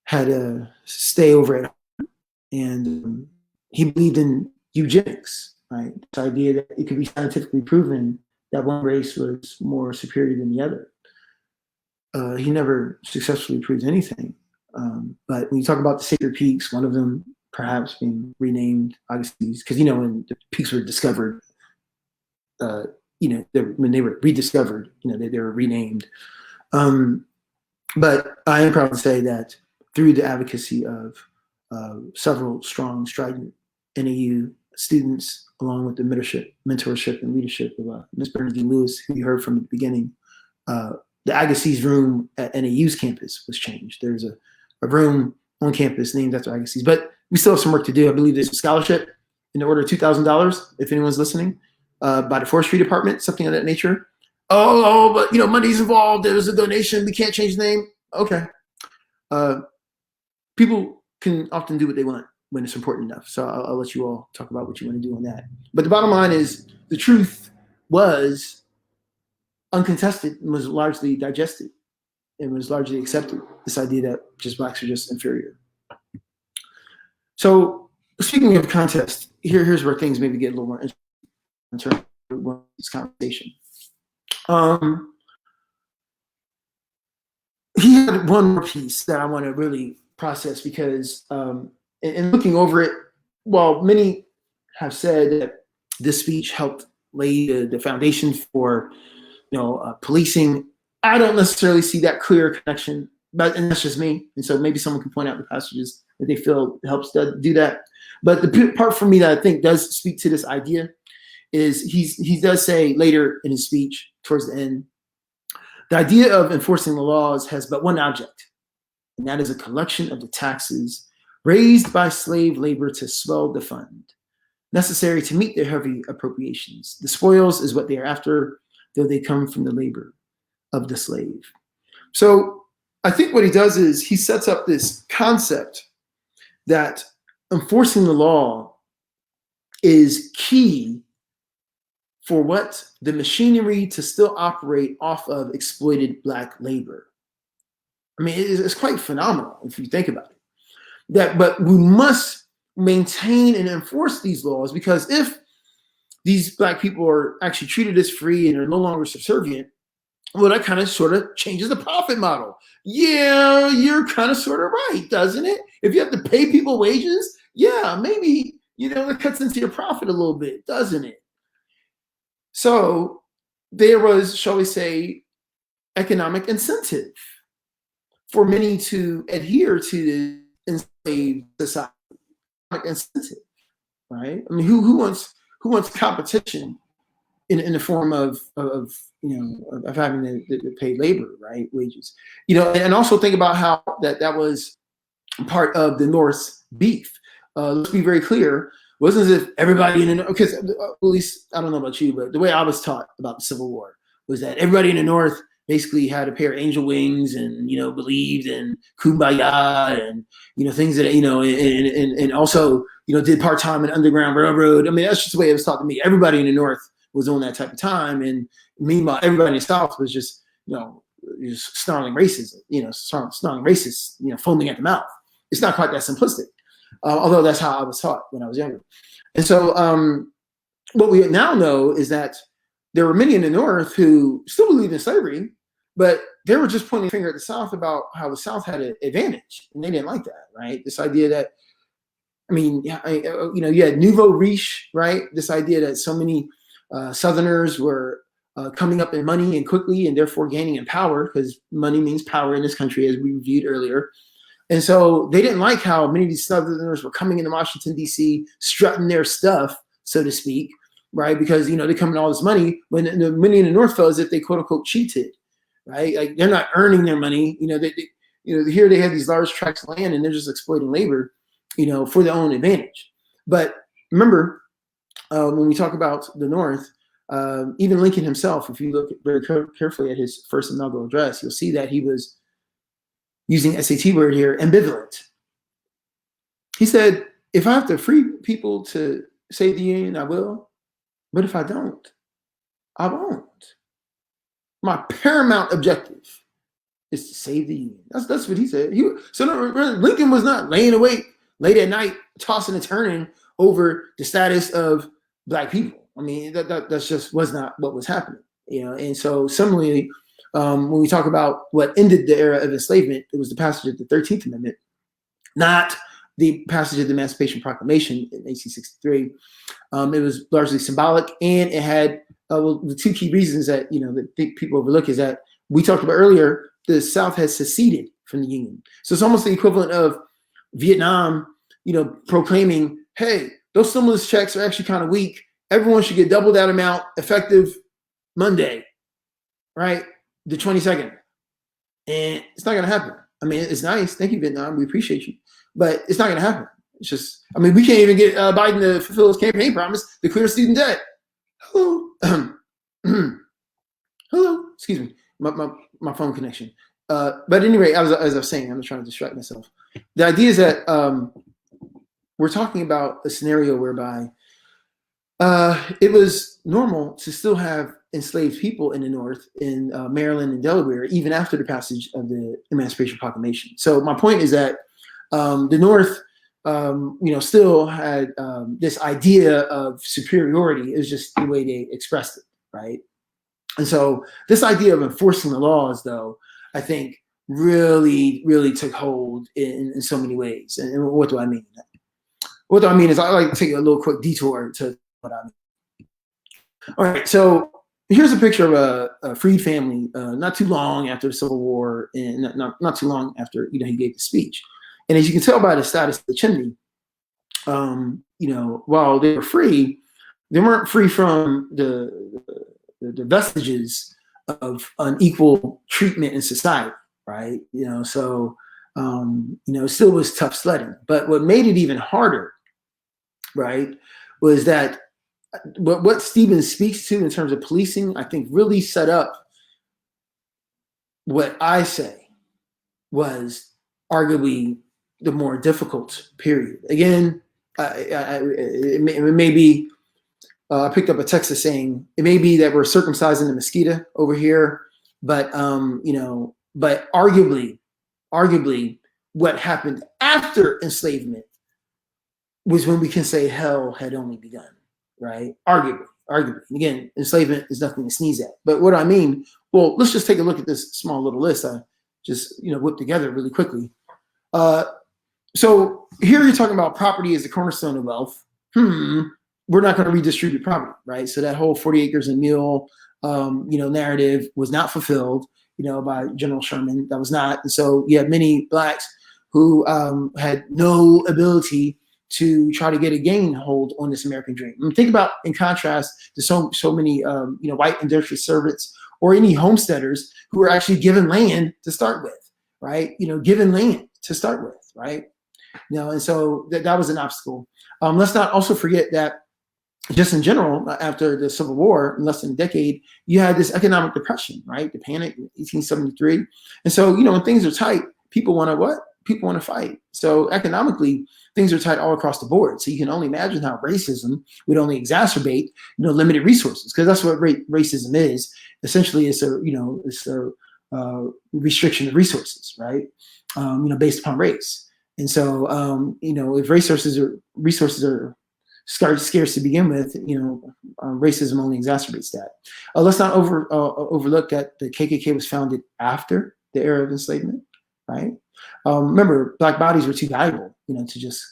had a stay over at home, and he believed in eugenics, right? This idea that it could be scientifically proven that one race was more superior than the other. He never successfully proved anything. But when you talk about the sacred peaks, one of them perhaps being renamed Agassiz, because when the peaks were discovered, when they were rediscovered, they were renamed. But I am proud to say that through the advocacy of several strong, strident NAU students, along with the mentorship and leadership of Ms. Bernadine Lewis, who you heard from at the beginning, the Agassiz room at NAU's campus was changed. There's a room on campus named after Agassiz, but we still have some work to do. I believe there's a scholarship in the order of $2,000, if anyone's listening, by the forestry department, something of that nature. But money's involved. There's a donation. We can't change the name. Okay. People can often do what they want when it's important enough. So I'll let you all talk about what you want to do on that. But the bottom line is the truth was uncontested and was largely digested and was largely accepted. This idea that just Blacks are just inferior. So speaking of contest, here's where things maybe get a little more interesting in terms of this conversation. He had one more piece that I want to really process because in looking over it, while many have said that this speech helped lay the foundation for policing, I don't necessarily see that clear connection, and that's just me. And so maybe someone can point out the passages that they feel helps do that. But the part for me that I think does speak to this idea is he does say later in his speech towards the end, the idea of enforcing the laws has but one object, and that is a collection of the taxes raised by slave labor to swell the fund necessary to meet their heavy appropriations. The spoils is what they are after, though they come from the labor of the slave. So I think what he does is he sets up this concept that enforcing the law is key for what the machinery to still operate off of exploited Black labor. I mean, it's quite phenomenal if you think about it. But we must maintain and enforce these laws, because if these Black people are actually treated as free and are no longer subservient, well, that kind of sort of changes the profit model. Yeah, you're kind of sort of right, doesn't it? If you have to pay people wages, yeah, maybe, it cuts into your profit a little bit, doesn't it? So there was, shall we say, economic incentive for many to adhere to the enslaved society. Incentive, right? I mean, who wants competition in the form of having to pay labor, right, wages, and also think about how that was part of the North's beef. Let's be very clear. It wasn't as if everybody in the North, because at least I don't know about you, but the way I was taught about the Civil War was that everybody in the North basically had a pair of angel wings and believed in kumbaya and things that and also did part-time in Underground Railroad. I mean, that's just the way it was taught to me. Everybody in the North was on that type of time, and meanwhile everybody in the South was just just snarling racism, snarling racists, foaming at the mouth. It's not quite that simplistic, although that's how I was taught when I was younger. And so what we now know is that there were many in the North who still believed in slavery, but they were just pointing the finger at the South about how the South had an advantage, and they didn't like that, right? This idea that, you had nouveau riche, right? This idea that so many Southerners were coming up in money and quickly, and therefore gaining in power, because money means power in this country, as we reviewed earlier. And so they didn't like how many of these Southerners were coming into Washington, D.C., strutting their stuff, so to speak, right? Because, they come in all this money when the many in the North felt as if they, quote unquote, cheated, right? Like, they're not earning their money. Here they have these large tracts of land and they're just exploiting labor, for their own advantage. But remember, when we talk about the North, even Lincoln himself, if you look very carefully at his first inaugural address, you'll see that he was using SAT word here, ambivalent. He said, if I have to free people to save the Union, I will. But if I don't, I won't. My paramount objective is to save the Union. That's what he said. Lincoln was not laying awake late at night, tossing and turning over the status of Black people. I mean, that's just was not what was happening. And so similarly, when we talk about what ended the era of enslavement, it was the passage of the 13th Amendment, not the passage of the Emancipation Proclamation in 1863. It was largely symbolic, and it had the two key reasons that that people overlook is that we talked about earlier. The South has seceded from the Union, so it's almost the equivalent of Vietnam, proclaiming, "Hey, those stimulus checks are actually kind of weak. Everyone should get double that amount effective Monday, right? The 22nd." And it's not going to happen. I mean, it's nice. Thank you, Vietnam. We appreciate you. But it's not going to happen. It's just, we can't even get Biden to fulfill his campaign promise to clear student debt. Hello. Hello. Excuse me. My phone connection. But anyway, as I was saying, I'm trying to distract myself. The idea is that we're talking about a scenario whereby it was normal to still have enslaved people in the North, in Maryland and Delaware, even after the passage of the Emancipation Proclamation. So my point is that the North, still had this idea of superiority. It was just the way they expressed it, right? And so this idea of enforcing the laws, though, I think really, really took hold in so many ways. And what do I mean? What do I mean is I like to take a little quick detour to what I mean. All right, so here's a picture of a freed family not too long after the Civil War, and not too long after he gave the speech. And as you can tell by the status of the chimney, while they were free, they weren't free from the vestiges of unequal treatment in society, right? So it still was tough sledding. But what made it even harder, right, was that what Stevens speaks to in terms of policing, I think really set up what I say was arguably the more difficult period. Again, it may be, I picked up a Texas saying, it may be that we're circumcising the mosquito over here, but but arguably what happened after enslavement was when we can say hell had only begun, right? Arguably. Again, enslavement is nothing to sneeze at. But what I mean, well, let's just take a look at this small little list I just whipped together really quickly. So here you're talking about property as the cornerstone of wealth. We're not going to redistribute property, right? So that whole 40 acres and mule, narrative was not fulfilled, by General Sherman. That was not. And so you have many Blacks who had no ability to try to get a gain hold on this American dream. I mean, think about, in contrast to so many white industrial servants or any homesteaders who were actually given land to start with, right? Given land to start with, right? And so that was an obstacle. Let's not also forget that just in general, after the Civil War, in less than a decade, you had this economic depression, right? The panic in 1873. And so, when things are tight, people want to what? People want to fight. So economically, things are tight all across the board. So you can only imagine how racism would only exacerbate, limited resources, because that's what racism is. Essentially, it's a restriction of resources, right? Based upon race. And so, if resources are scarce to begin with, racism only exacerbates that. Let's not overlook that the KKK was founded after the era of enslavement, right? Remember, black bodies were too valuable, to just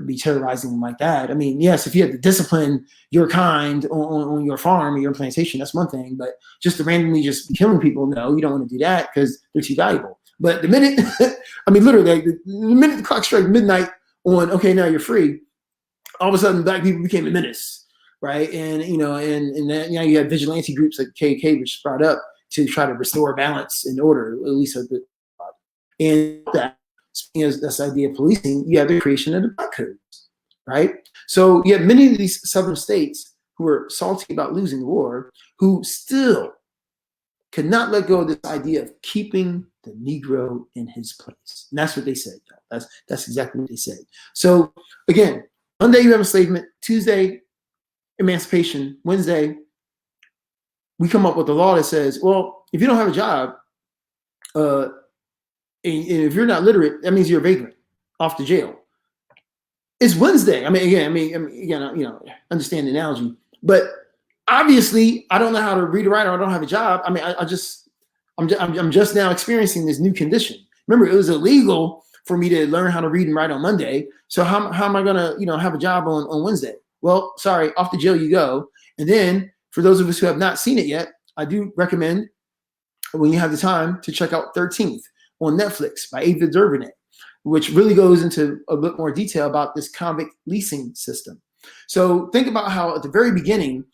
be terrorizing them like that. I mean, yes, if you had to discipline your kind on your farm or your plantation, that's one thing. But just to randomly just be killing people, no, you don't want to do that because they're too valuable. But the minute, literally, the minute the clock struck midnight on, okay, now you're free, all of a sudden black people became a menace, right? And and then you had vigilante groups like KKK, which brought up to try to restore balance and order, at least a bit. And that, this idea of policing, you have the creation of the black codes, right? So you have many of these southern states who are salty about losing the war, who still could not let go of this idea of keeping the Negro in his place. And that's what they said. That's exactly what they said. So again, Monday you have enslavement, Tuesday emancipation, Wednesday we come up with a law that says, well, if you don't have a job, and if you're not literate, that means you're a vagrant, off to jail. It's Wednesday. Again, understand the analogy, but obviously I don't know how to read or write, or I don't have a job. I'm just now experiencing this new condition. Remember, it was illegal for me to learn how to read and write on Monday. So how am I gonna have a job on Wednesday? Well, sorry, off to jail you go. And then for those of us who have not seen it yet, I do recommend, when you have the time, to check out 13th on Netflix by Ava DuVernay, which really goes into a bit more detail about this convict leasing system. So think about how at the very beginning,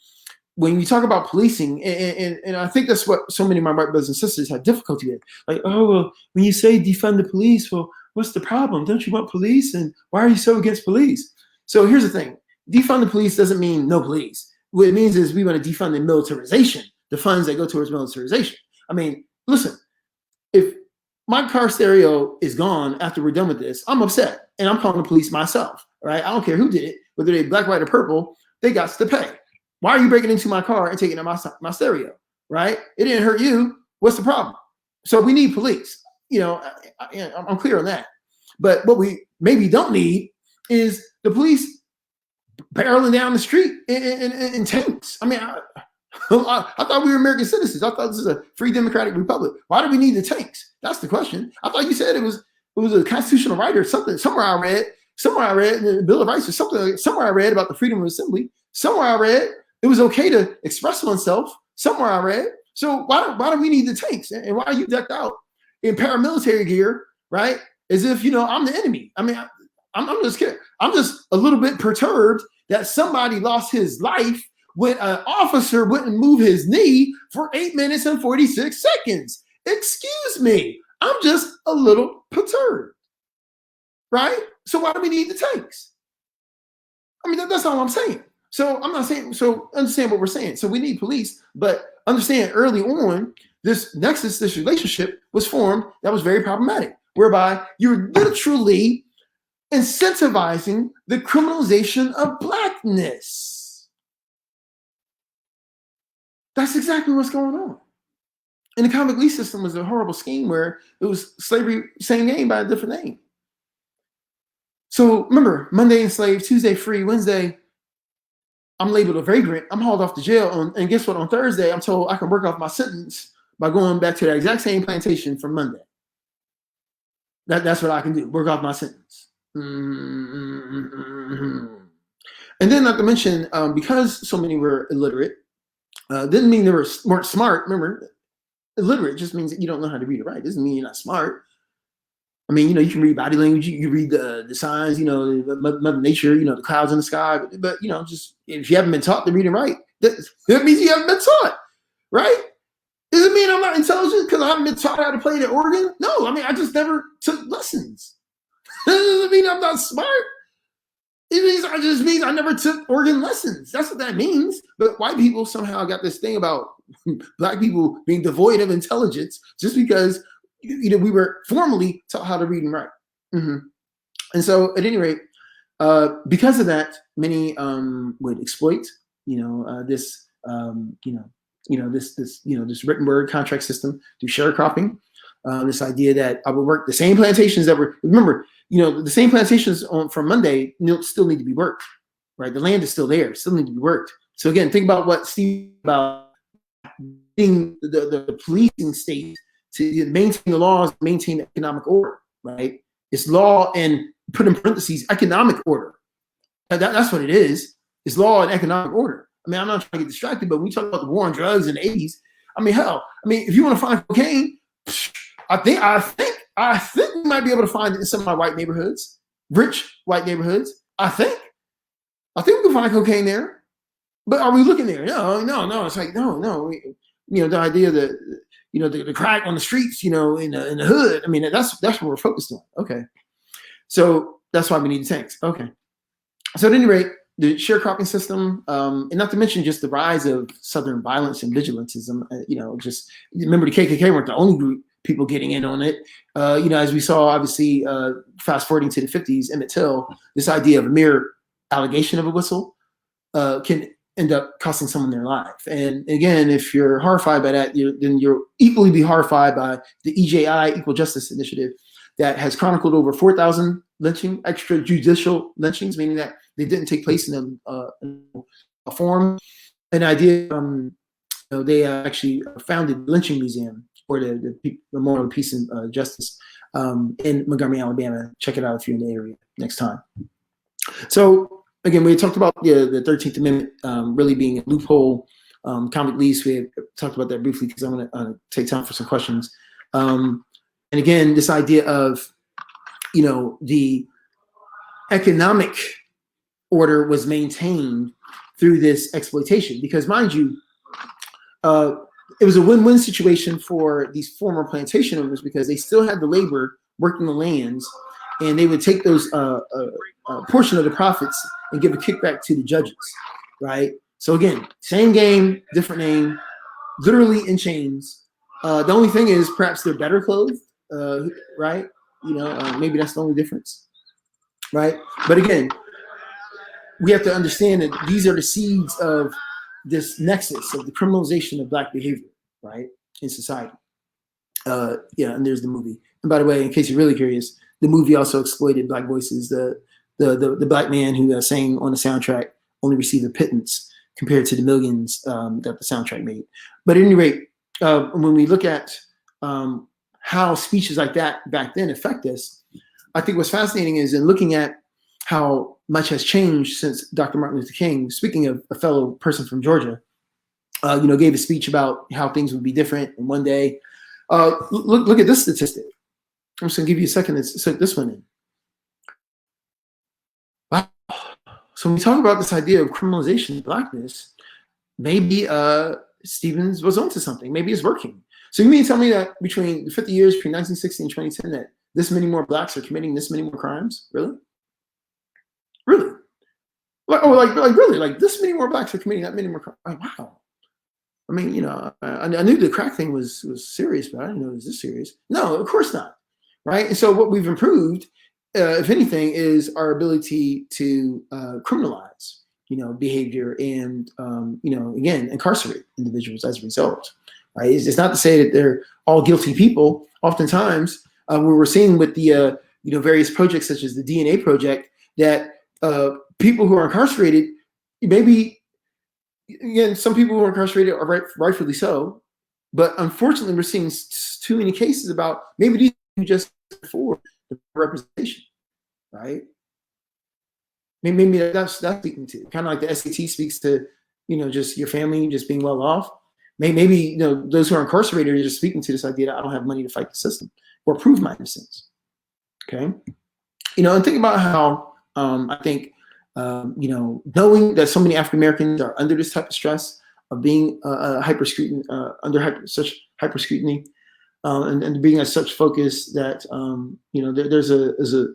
when you talk about policing, and I think that's what so many of my white brothers and sisters have difficulty with. Like, oh, well, when you say defund the police, well, what's the problem? Don't you want police? And why are you so against police? So here's the thing. Defund the police doesn't mean no police. What it means is we want to defund the militarization, the funds that go towards militarization. Listen, if my car stereo is gone after we're done with this, I'm upset, and I'm calling the police myself, right? I don't care who did it, whether they're black, white, or purple, they got to pay. Why are you breaking into my car and taking out my stereo, right? It didn't hurt you. What's the problem? So we need police. I'm clear on that. But what we maybe don't need is the police barreling down the street in tanks. I thought we were American citizens. I thought this is a free democratic republic. Why do we need the tanks? That's the question. I thought you said it was a constitutional right or something. Somewhere I read in the Bill of Rights or something. Somewhere I read about the freedom of assembly. Somewhere I read it was okay to express oneself. Somewhere I read. So why do we need the tanks? And why are you decked out in paramilitary gear, right? As if I'm the enemy. I'm just kidding. I'm just a little bit perturbed that somebody lost his life when an officer wouldn't move his knee for 8 minutes and 46 seconds. Excuse me. I'm just a little perturbed, right? So why do we need the tanks? That's all I'm saying. So I'm not saying, so understand what we're saying. So we need police, but understand early on, this nexus, this relationship was formed that was very problematic, whereby you're literally incentivizing the criminalization of blackness. That's exactly what's going on. And the convict lease system was a horrible scheme where it was slavery, same name by a different name. So remember, Monday enslaved, Tuesday free, Wednesday, I'm labeled a vagrant. I'm hauled off to jail. And guess what? On Thursday, I'm told I can work off my sentence by going back to that exact same plantation from Monday. That's what I can do, work off my sentence. Mm-hmm. And then not to mention, because so many were illiterate, didn't mean they weren't smart. Remember, illiterate just means that you don't know how to read or write. It doesn't mean you're not smart. I mean, you can read body language, you read the signs, Mother Nature, the clouds in the sky. But just if you haven't been taught to read and write, that means you haven't been taught, right? Does it mean I'm not intelligent because I haven't been taught how to play the organ? No, I mean, I just never took lessons. Doesn't mean I'm not smart. It just means I never took organ lessons. That's what that means. But white people somehow got this thing about Black people being devoid of intelligence just because we were formally taught how to read and write. Mm-hmm. And so, at any rate, because of that, many would exploit, this, this written word contract system through sharecropping. This idea that I would work the same plantations that were, remember, the same plantations from Monday still need to be worked, right? The land is still there, still need to be worked. So again, think about what Steve about being the policing state to maintain the laws, maintain economic order, right? It's law and put in parentheses economic order. That's what it is. It's law and economic order. I mean, I'm not trying to get distracted, but when we talk about the war on drugs in the 80s, I mean, if you want to find cocaine, I think we might be able to find it in some of my white neighborhoods, rich white neighborhoods. I think we can find cocaine there. But are we looking there? No. It's like, no. The idea that, the crack on the streets, in the hood. I mean, that's what we're focused on. Okay. So that's why we need the tanks. Okay. So at any rate, the sharecropping system, and not to mention just the rise of Southern violence and vigilantism, just remember the KKK weren't the only group people getting in on it. As we saw, obviously, fast forwarding to the 50s, Emmett Till, this idea of a mere allegation of a whistle can end up costing someone their life. And again, if you're horrified by that, then you'll equally be horrified by the EJI, Equal Justice Initiative, that has chronicled over 4,000 extrajudicial lynchings, meaning that they didn't take place in a forum. An idea, they actually founded the Lynching Museum, or the Memorial of Peace and Justice in Montgomery, Alabama. Check it out if you're in the area next time. So again, we talked about the 13th Amendment really being a loophole, convict lease. We had talked about that briefly because I'm going to take time for some questions. And again, this idea of, the economic order was maintained through this exploitation because, mind you, it was a win-win situation for these former plantation owners because they still had the labor working the lands, and they would take those portion of the profits and give a kickback to the judges, right? So again, same game, different name, literally in chains. The only thing is perhaps they're better clothed, right? Maybe that's the only difference, right? But again, we have to understand that these are the seeds of this nexus of the criminalization of Black behavior, right, in society. And there's the movie. And by the way, in case you're really curious, the movie also exploited Black voices. The Black man who sang on the soundtrack only received a pittance compared to the millions that the soundtrack made. But at any rate, when we look at how speeches like that back then affect us, I think what's fascinating is in looking at how much has changed since Dr. Martin Luther King, speaking of a fellow person from Georgia, gave a speech about how things would be different in one day. Look at this statistic. I'm just going to give you a second to set this one in. Wow. So when we talk about this idea of criminalization of Blackness, maybe Stevens was onto something. Maybe it's working. So you mean to tell me that between the 50 years, between 1960 and 2010, that this many more Blacks are committing this many more crimes? Really? Really? Like really? Like this many more Blacks are committing that many more crimes? Like, wow. I mean, I knew the crack thing was serious, but I didn't know it was this serious. No, of course not. Right? And so what we've improved, if anything, is our ability to criminalize, behavior and, again, incarcerate individuals as a result. Right? It's not to say that they're all guilty people. Oftentimes, we were seeing with the, various projects such as the DNA project that people who are incarcerated, maybe, again, some people who are incarcerated are rightfully so, but unfortunately, we're seeing too many cases about maybe these just for the representation, right? Maybe that's speaking to kind of like the SAT speaks to, just your family just being well off. Maybe those who are incarcerated are just speaking to this idea that I don't have money to fight the system or prove my innocence, Okay. And think about how I think, knowing that so many African Americans are under this type of stress of being such hyper scrutiny, and being at such focus that there's a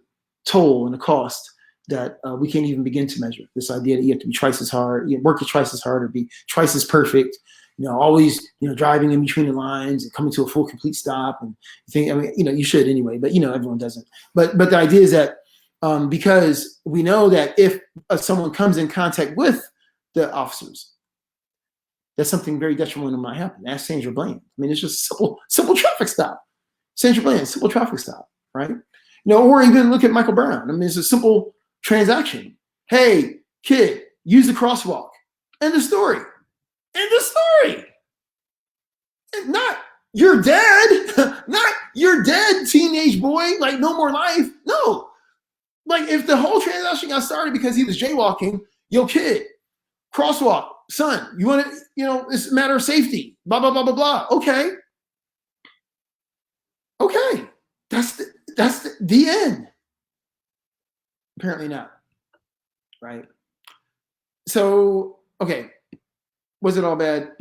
toll and a cost that we can't even begin to measure. This idea that you have to be twice as hard, work twice as hard, or be twice as perfect. Always driving in between the lines and coming to a full complete stop. And you should anyway, but everyone doesn't. But the idea is that because we know that if someone comes in contact with the officers, that something very detrimental might happen. Ask Sandra Bland. It's just simple traffic stop. Sandra Bland, simple traffic stop, right? Or even look at Michael Brown. It's a simple transaction. Hey, kid, use the crosswalk. End of story. End of story. Not you're dead. Not you're dead, teenage boy. Like no more life. No. Like if the whole transaction got started because he was jaywalking, yo kid, crosswalk, son, you want to, it's a matter of safety. Blah blah blah blah blah. Okay. That's the end. Apparently not. Right. So okay. Was it all bad?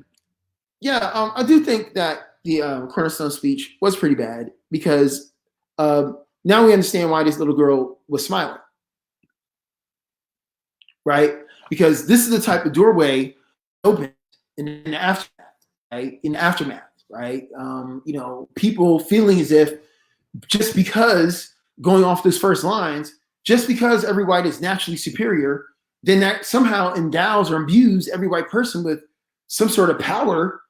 Yeah, I do think that the Cornerstone speech was pretty bad because now we understand why this little girl was smiling, right? Because this is the type of doorway opened in the aftermath, right? In the aftermath, right? People feeling as if just because going off those first lines, just because every white is naturally superior, then that somehow endows or imbues every white person with some sort of power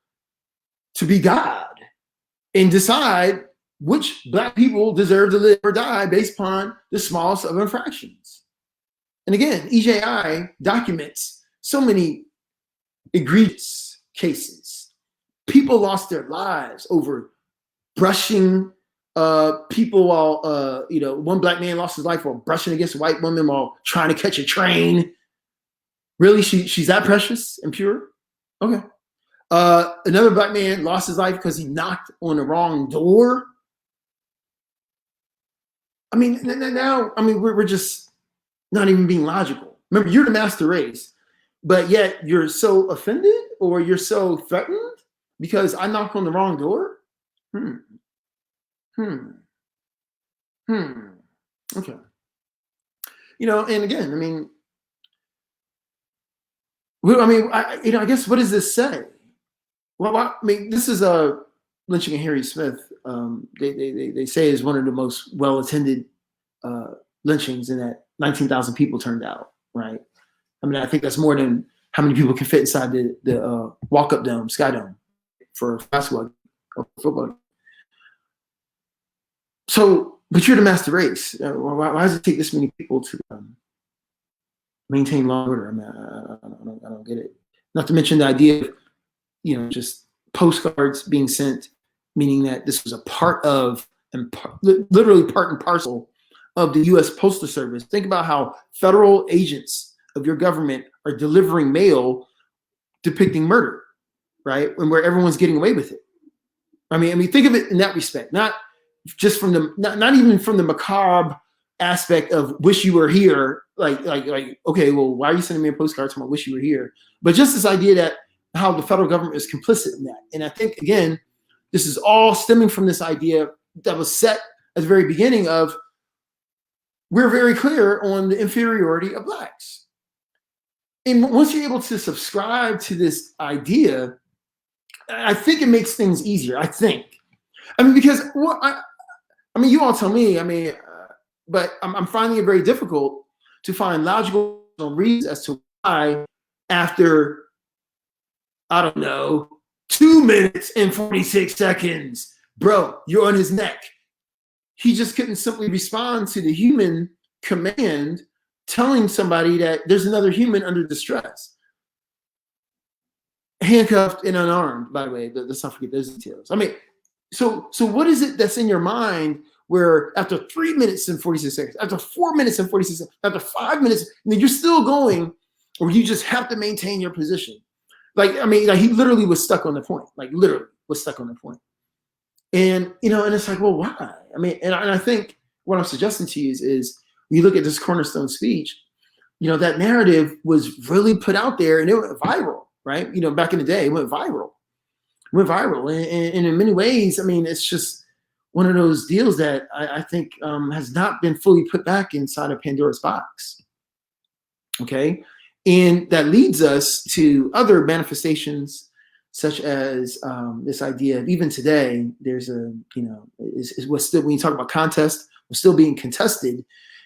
to be God and decide which black people deserve to live or die based upon the smallest of infractions. And again, EJI documents so many egregious cases. People lost their lives over brushing people while, one black man lost his life while brushing against a white woman while trying to catch a train. Really? She's that precious and pure? Okay. Another black man lost his life because he knocked on the wrong door. Now we're just not even being logical. Remember, you're the master race, but yet you're so offended or you're so threatened because I knocked on the wrong door? Okay. And again, I guess what does this say? Well, this is a lynching of Harry Smith. They say is one of the most well-attended lynchings, in that 19,000 people turned out. Right. I think that's more than how many people can fit inside the walk-up dome, Sky Dome, for basketball or football. So, but you're the master race. Why does it take this many people to maintain law and order? I don't get it. Not to mention the idea of, just postcards being sent, meaning that this was a part of, and literally part and parcel of the U.S. Postal Service. Think about how federal agents of your government are delivering mail depicting murder, right? And where everyone's getting away with it. Think of it in that respect, not just from not even from the macabre aspect of wish you were here, like, okay, well, why are you sending me a postcard to my wish you were here? But just this idea that how the federal government is complicit in that. And I think, again, this is all stemming from this idea that was set at the very beginning of, we're very clear on the inferiority of blacks. And once you're able to subscribe to this idea, I think it makes things easier, I think. Because you all tell me, but I'm finding it very difficult to find logical reasons as to why after, I don't know, 2 minutes and 46 seconds, bro, you're on his neck. He just couldn't simply respond to the human command telling somebody that there's another human under distress. Handcuffed and unarmed, by the way, let's not forget those details. So what is it that's in your mind where after 3 minutes and 46 seconds, after 4 minutes and 46 seconds, after 5 minutes, you're still going, or you just have to maintain your position? He literally was stuck on the point. And, and it's like, well, why? And I think what I'm suggesting to you is when you look at this Cornerstone speech, that narrative was really put out there and it went viral, right? Back in the day, it went viral. And in many ways, I mean, it's just one of those deals that I think has not been fully put back inside of Pandora's box. Okay. And that leads us to other manifestations, such as this idea of even today, there's is what's still, when you talk about contest, what's still being contested,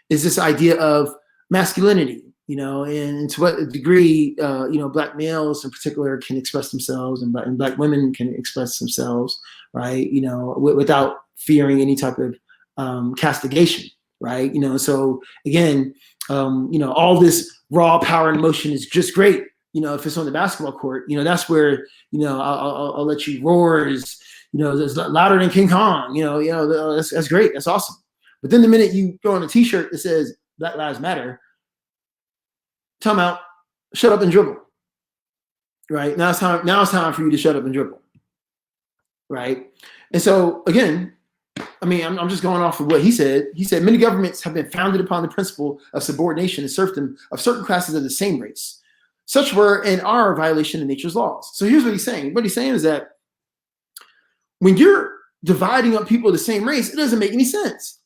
is this idea of masculinity, and to what degree, Black males in particular can express themselves, and Black women can express themselves, right? Without fearing any type of castigation, right? So again, all this raw power and emotion is just great. If it's on the basketball court, that's where, I'll let you roar is, it's louder than King Kong, that's great. That's awesome. But then the minute you throw on a t-shirt that says Black Lives Matter, time out, shut up and dribble, right? Now it's time for you to shut up and dribble, right? And so again, I mean, I'm just going off of what he said. He said, many governments have been founded upon the principle of subordination and serfdom of certain classes of the same race. Such were and are a violation of nature's laws. So here's what he's saying. What he's saying is that when you're dividing up people of the same race, it doesn't make any sense.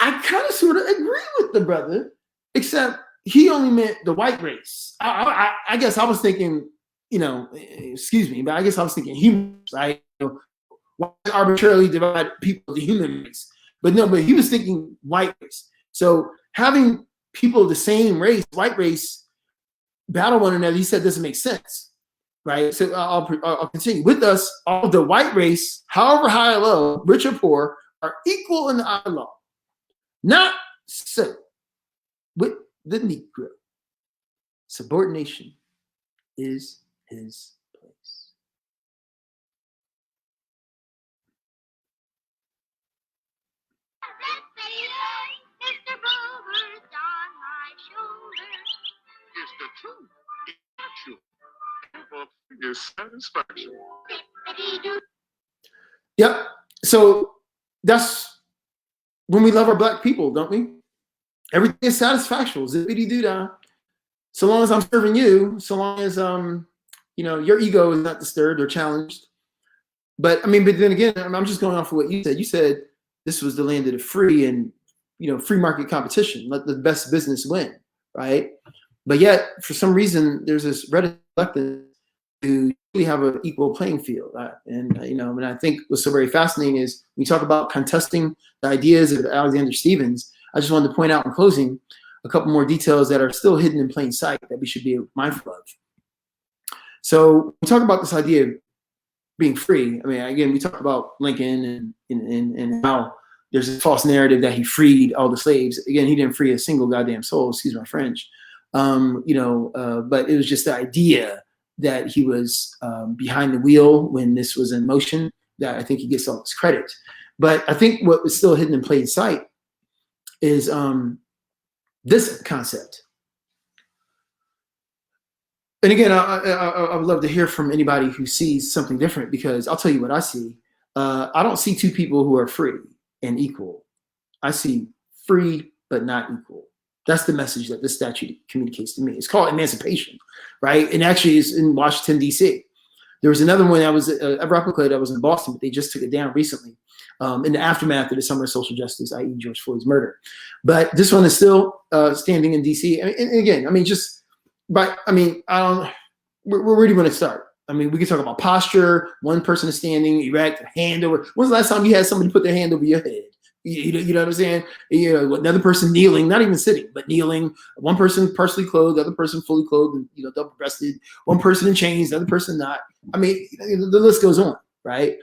I kind of sort of agree with the brother, except he only meant the white race. I guess I was thinking, excuse me, but I guess I was thinking humans, right? Why arbitrarily divide people to human race? But no, but he was thinking white race. So having people of the same race, white race, battle one another, he said doesn't make sense, right? So I'll continue. With us, all the white race, however high or low, rich or poor, are equal in the eye of law. Not so with the Negro. Subordination is his place. It's the truth. It's satisfaction. Yep. So that's when we love our Black people, don't we? Everything is satisfactional. Zippity doo dah. So long as I'm serving you, so long as your ego is not disturbed or challenged. But then again, I'm just going off of what you said. You said this was the land of the free and free market competition. Let the best business win, right? But yet, for some reason, there's this reluctance to really have an equal playing field. And I think what's so very fascinating is when we talk about contesting the ideas of Alexander Stevens, I just wanted to point out in closing a couple more details that are still hidden in plain sight that we should be mindful of. So we talk about this idea of being free. Again, we talk about Lincoln and how there's a false narrative that he freed all the slaves. Again, he didn't free a single goddamn soul, excuse my French. But it was just the idea that he was behind the wheel when this was in motion that I think he gets all his credit. But I think what was still hidden in plain sight is this concept. And again, I would love to hear from anybody who sees something different, because I'll tell you what I see. I don't see two people who are free and equal. I see free but not equal. That's the message that this statute communicates to me. It's called emancipation, right? And actually it's in Washington, D.C. There was another one that was a replica that was in Boston, but they just took it down recently in the aftermath of the summer of social justice, i.e. George Floyd's murder. But this one is still standing in D.C. And again, where do you want to start? We can talk about posture. One person is standing erect, hand over. When's the last time you had somebody put their hand over your head? You know what I'm saying? Another person kneeling, not even sitting, but kneeling. One person partially clothed, the other person fully clothed, and double-breasted. One person in chains, the other person not. The list goes on, right?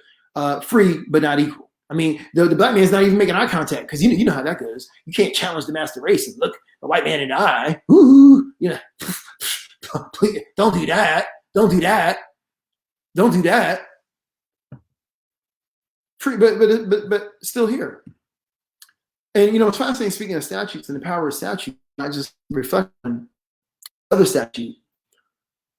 Free but not equal. The Black man's not even making eye contact, because you know how that goes. You can't challenge the master race and look the white man in the eye. Ooh, please, don't do that. Don't do that. Don't do that. Free, but still here. And it's fascinating, speaking of statutes and the power of statute, I just reflect on other statute.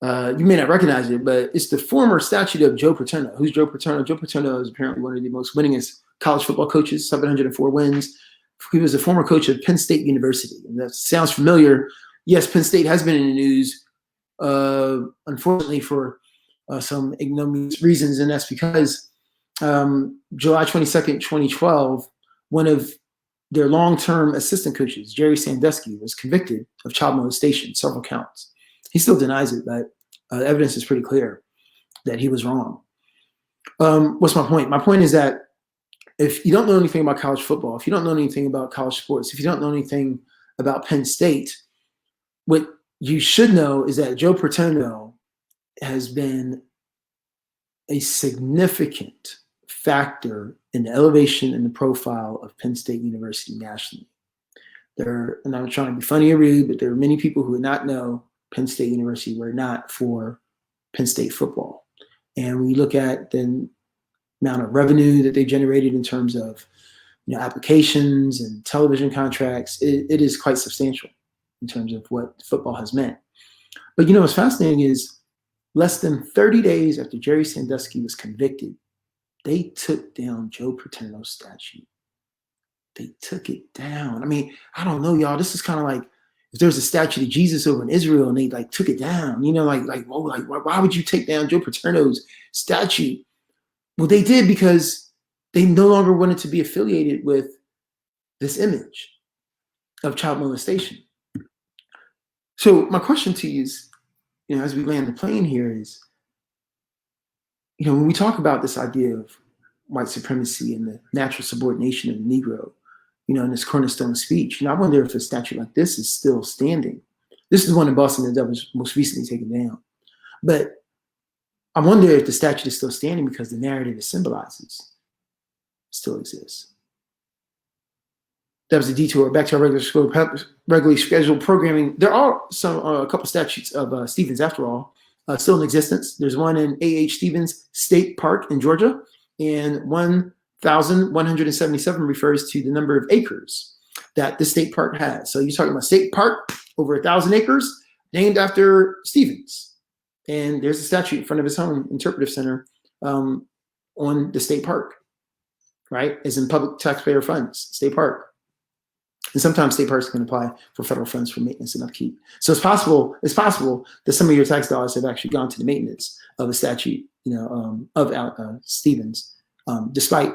You may not recognize it, but it's the former statute of Joe Paterno. Who's Joe Paterno? Joe Paterno is apparently one of the most winningest college football coaches, 704 wins. He was a former coach of Penn State University. And that sounds familiar. Yes, Penn State has been in the news, unfortunately, for some ignominious reasons, and that's because July 22nd, 2012, one of their long-term assistant coaches, Jerry Sandusky, was convicted of child molestation, several counts. He still denies it, but the evidence is pretty clear that he was wrong. What's my point? My point is that if you don't know anything about college football, if you don't know anything about college sports, if you don't know anything about Penn State, what you should know is that Joe Paterno has been a significant factor in the elevation and the profile of Penn State University nationally. And I'm trying to be funny or rude, but there are many people who would not know Penn State University were not for Penn State football. And when you look at the amount of revenue that they generated in terms of applications and television contracts, it is quite substantial in terms of what football has meant. But what's fascinating is less than 30 days after Jerry Sandusky was convicted, they took down Joe Paterno's statue. They took it down. I mean, I don't know, y'all. This is kind of like if there's a statue of Jesus over in Israel and they took it down, why would you take down Joe Paterno's statue? Well, they did because they no longer wanted to be affiliated with this image of child molestation. So my question to you is, as we land the plane here is, when we talk about this idea of white supremacy and the natural subordination of the Negro, in this Cornerstone Speech, I wonder if a statue like this is still standing. This is the one in Boston that was most recently taken down. But I wonder if the statue is still standing because the narrative it symbolizes still exists. That was a detour back to our regularly scheduled programming. There are a couple statutes of Stevens, after all, still in existence. There's one in A.H. Stevens State Park in Georgia, and 1,177 refers to the number of acres that the state park has. So you're talking about state park, over 1,000 acres, named after Stevens. And there's a statue in front of his home interpretive center on the state park, right? As in public taxpayer funds, state park. And sometimes state parks can apply for federal funds for maintenance and upkeep. So it's possible that some of your tax dollars have actually gone to the maintenance of a statue, of Stevens, despite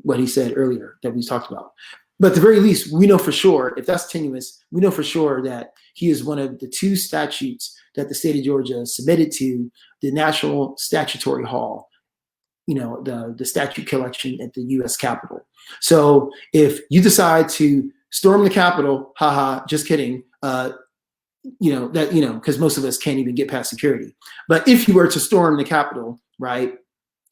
what he said earlier that we talked about. But at the very least, we know for sure, if that's tenuous, we know for sure that he is one of the two statutes that the state of Georgia submitted to the National Statutory Hall, the statute collection at the U.S. Capitol. So if you decide to storm the Capitol, haha, just kidding, because most of us can't even get past security. But if you were to storm the Capitol, right?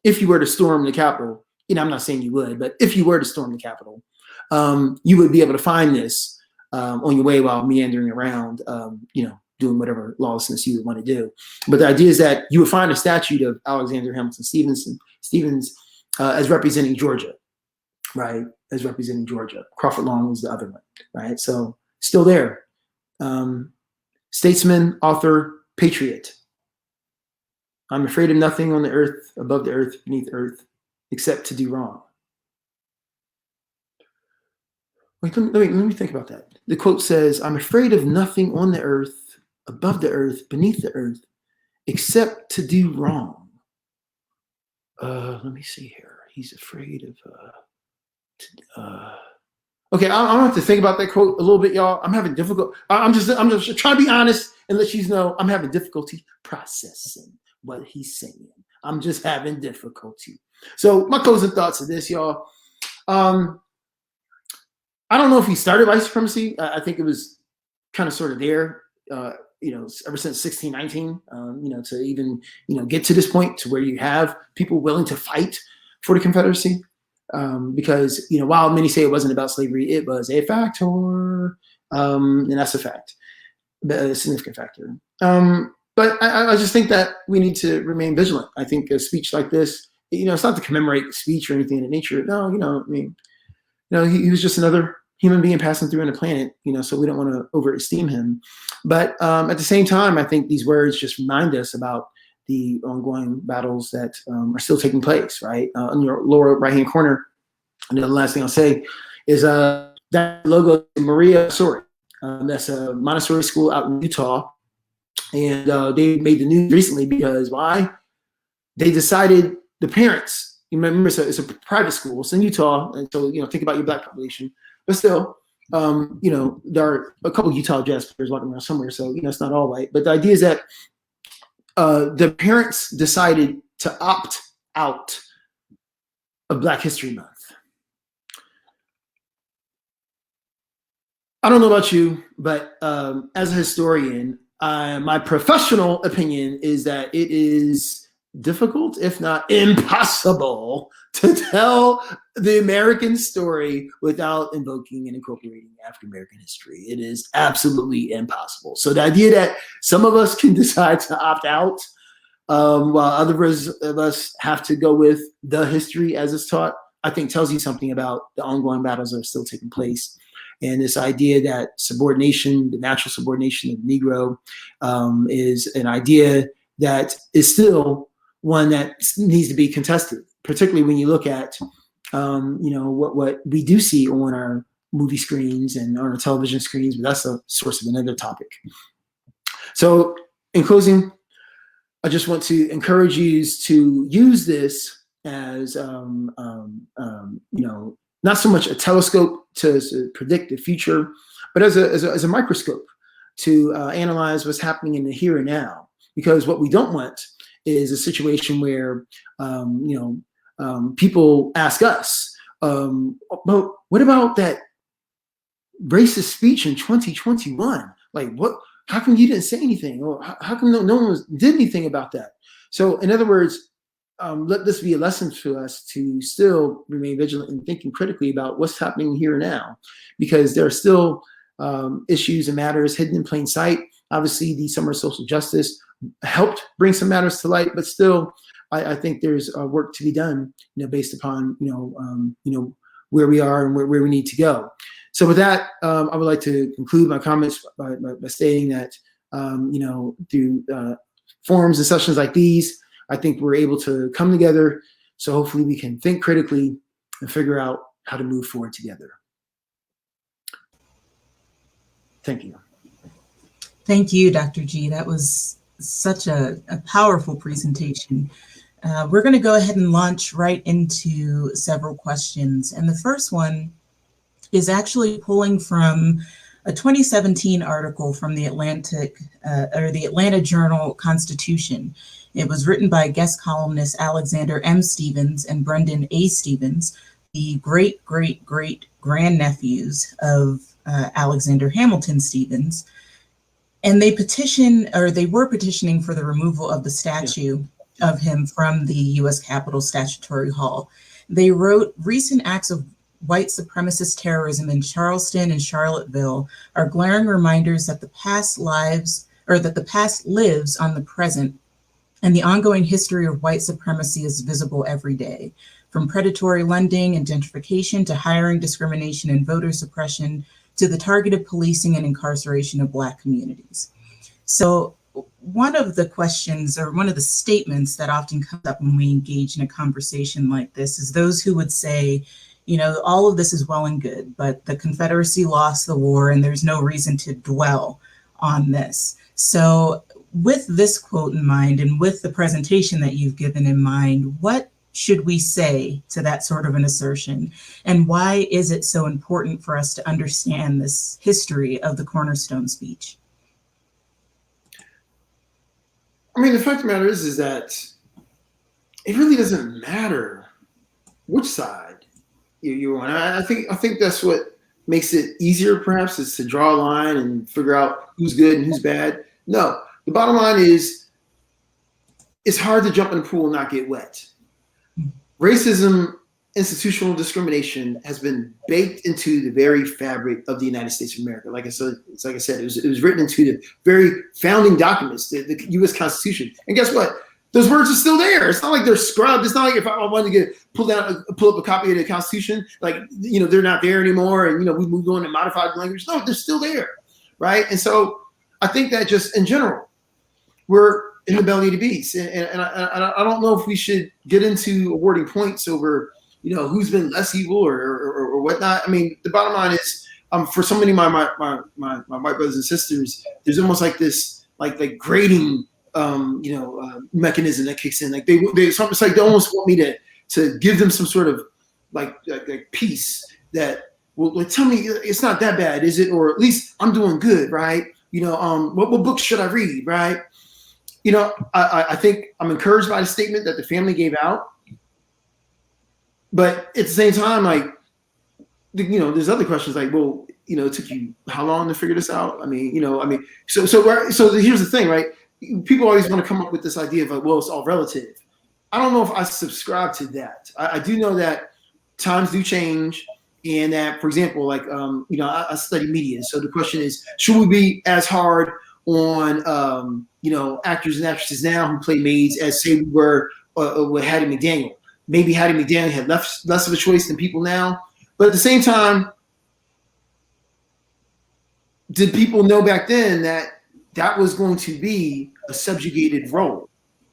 If you were to storm the Capitol, I'm not saying you would, but if you were to storm the Capitol, you would be able to find this on your way while meandering around, doing whatever lawlessness you would want to do. But the idea is that you would find a statute of Alexander Hamilton Stevens as representing Georgia, right? As representing Georgia. Crawford Long was the other one, right? So still there. Statesman, author, patriot. I'm afraid of nothing on the earth, above the earth, beneath the earth, except to do wrong. Wait, let me think about that. The quote says, I'm afraid of nothing on the earth, above the earth, beneath the earth, except to do wrong. Let me see here. He's afraid of... Okay, I'm gonna have to think about that quote a little bit, y'all. I'm having difficult. I'm just trying to be honest and let you know I'm having difficulty processing what he's saying. I'm just having difficulty. So my closing thoughts of this, y'all. I don't know if he started white supremacy. I think it was kind of sort of there, ever since 1619, to even, get to this point to where you have people willing to fight for the Confederacy. Because, while many say it wasn't about slavery, it was a factor, and that's a fact, a significant factor. But I just think that we need to remain vigilant. I think a speech like this, it's not to commemorate the speech or anything of that nature. No, he was just another human being passing through on the planet, so we don't want to overesteem him. But at the same time, I think these words just remind us about the ongoing battles that are still taking place, right? On your lower right-hand corner, And the last thing I'll say is that logo, Maria Montessori. That's a Montessori school out in Utah. And they made the news recently because why? They decided, the parents, you remember it's a private school, it's in Utah, and so think about your Black population, but still, there are a couple of Utah Jazz players walking around somewhere, so it's not all white. But the idea is that the parents decided to opt out of Black History Month. I don't know about you, but as a historian, my professional opinion is that it is difficult, if not impossible, to tell the American story without invoking and incorporating African American history. It is absolutely impossible. So the idea that some of us can decide to opt out, while others of us have to go with the history as it's taught, I think tells you something about the ongoing battles that are still taking place. And this idea that subordination, the natural subordination of the Negro, is an idea that is still one that needs to be contested, particularly when you look at, what we do see on our movie screens and on our television screens, but that's a source of another topic. So in closing, I just want to encourage you to use this as, not so much a telescope to predict the future, but as a microscope to analyze what's happening in the here and now. Because what we don't want is a situation where, people ask us, but what about that racist speech in 2021? Like, what? How come you didn't say anything? Or how come no one did anything about that? So, in other words, let this be a lesson to us to still remain vigilant and thinking critically about what's happening here and now, because there are still issues and matters hidden in plain sight. Obviously, the summer of social justice helped bring some matters to light, but still, I think there's work to be done, based upon where we are and where we need to go. So with that, I would like to conclude my comments by stating that through forums and sessions like these, I think we're able to come together. So hopefully we can think critically and figure out how to move forward together. Thank you. Thank you, Dr. G. That was such a powerful presentation. We're going to go ahead and launch right into several questions. And the first one is actually pulling from a 2017 article from the Atlanta Journal-Constitution. It was written by guest columnists Alexander M. Stevens and Brendan A. Stevens, the great-great-great-grandnephews of Alexander Hamilton Stevens. And they were petitioning for the removal of the statue of him from the U.S. Capitol Statutory Hall. They wrote, recent acts of white supremacist terrorism in Charleston and Charlottesville are glaring reminders that the past lives on the present, and the ongoing history of white supremacy is visible every day, from predatory lending and gentrification to hiring, discrimination, and voter suppression to the targeted policing and incarceration of Black communities. So one of the questions, or one of the statements that often comes up when we engage in a conversation like this, is those who would say, all of this is well and good, but the Confederacy lost the war and there's no reason to dwell on this. So with this quote in mind and with the presentation that you've given in mind, what should we say to that sort of an assertion? And why is it so important for us to understand this history of the Cornerstone Speech? I mean, the fact of the matter is that it really doesn't matter which side you're on. I think that's what makes it easier, perhaps, is to draw a line and figure out who's good and who's bad. No, the bottom line is it's hard to jump in the pool and not get wet. Racism, institutional discrimination has been baked into the very fabric of the United States of America. Like I said, it was written into the very founding documents, the U.S. Constitution. And guess what? Those words are still there. It's not like they're scrubbed. It's not like if I wanted to pull up a copy of the Constitution, like, they're not there anymore. And, we moved on and modified the language. No, they're still there. Right. And so I think that just in general, we're in the belly of the beast. And I don't know if we should get into awarding points over who's been less evil or whatnot. I mean, the bottom line is, for so many of my white brothers and sisters, there's almost like this like grading mechanism that kicks in. Like it's like they almost want me to give them some sort of like peace that will tell me it's not that bad, is it? Or at least I'm doing good, right? What books should I read, right? I think I'm encouraged by the statement that the family gave out, but at the same time, like, there's other questions like, well, it took you how long to figure this out? So here's the thing, right? People always want to come up with this idea of like, well, it's all relative. I don't know if I subscribe to that. I do know that times do change, and that, for example, like, I study media. So the question is, should we be as hard on, actors and actresses now who play maids as, say, we were with Hattie McDaniel? Maybe Hattie McDaniel had less of a choice than people now. But at the same time, did people know back then that was going to be a subjugated role,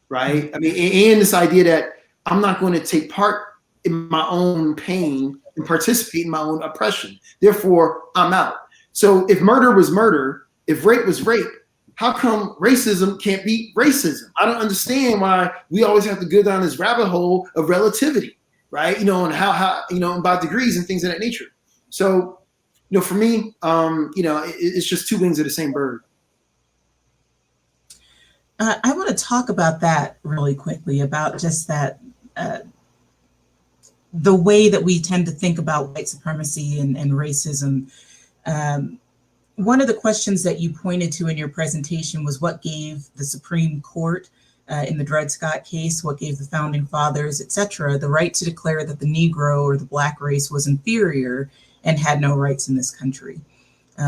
right? I mean, and this idea that I'm not going to take part in my own pain and participate in my own oppression. Therefore, I'm out. So if murder was murder, if rape was rape, how come racism can't be racism? I don't understand why we always have to go down this rabbit hole of relativity, right? And how about degrees and things of that nature. So, for me, it's just two wings of the same bird. I want to talk about that really quickly, about just that, the way that we tend to think about white supremacy and racism. One of the questions that you pointed to in your presentation was what gave the Supreme Court in the Dred Scott case, what gave the founding fathers, et cetera, the right to declare that the Negro or the Black race was inferior and had no rights in this country.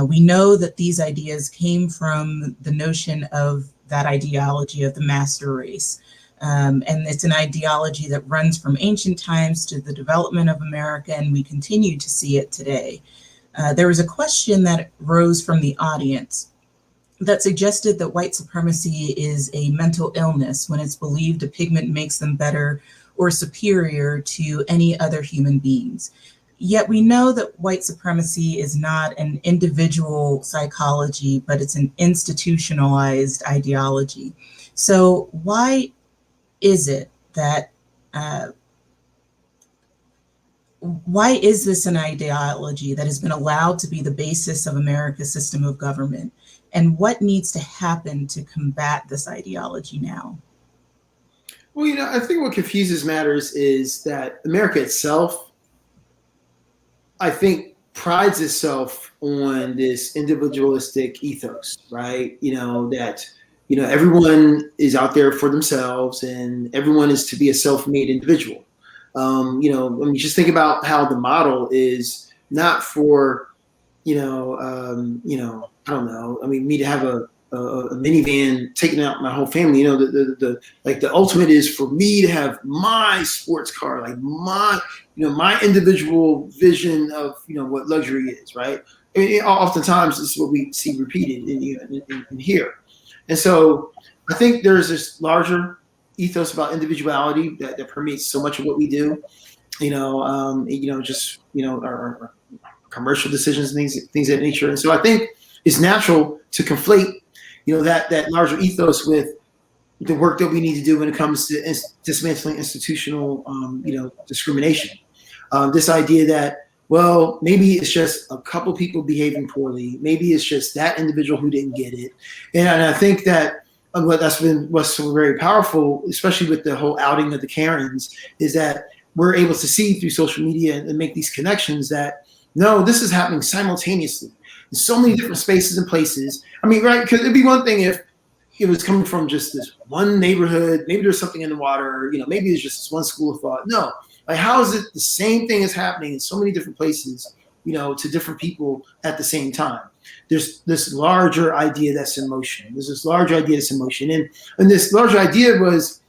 We know that these ideas came from the notion of that ideology of the master race. And it's an ideology that runs from ancient times to the development of America, and we continue to see it today. There was a question that rose from the audience that suggested that white supremacy is a mental illness when it's believed a pigment makes them better or superior to any other human beings. Yet we know that white supremacy is not an individual psychology, but it's an institutionalized ideology. So why is it that, why is this an ideology that has been allowed to be the basis of America's system of government? And what needs to happen to combat this ideology now? Well, I think what confuses matters is that America itself, I think, prides itself on this individualistic ethos, right? That everyone is out there for themselves and everyone is to be a self-made individual. Just think about how the model is not for, I don't know. I mean, me to have a minivan taking out my whole family. The ultimate is for me to have my sports car, like my individual vision of what luxury is, right? Oftentimes, this is what we see repeated in here. And so I think there's this larger ethos about individuality that permeates so much of what we do, our commercial decisions and things of that nature. And so I think it's natural to conflate, that larger ethos with the work that we need to do when it comes to dismantling institutional, discrimination. This idea that, well, maybe it's just a couple people behaving poorly. Maybe it's just that individual who didn't get it. And I think that what's so very powerful, especially with the whole outing of the Karens, is that we're able to see through social media and make these connections that, no, this is happening simultaneously in so many different spaces and places. I mean, right? Because it'd be one thing if it was coming from just this one neighborhood, maybe there's something in the water, maybe it's just this one school of thought. No, like, how is it the same thing is happening in so many different places, to different people at the same time? There's this larger idea that's in motion. There's this larger idea that's in motion. And this larger idea was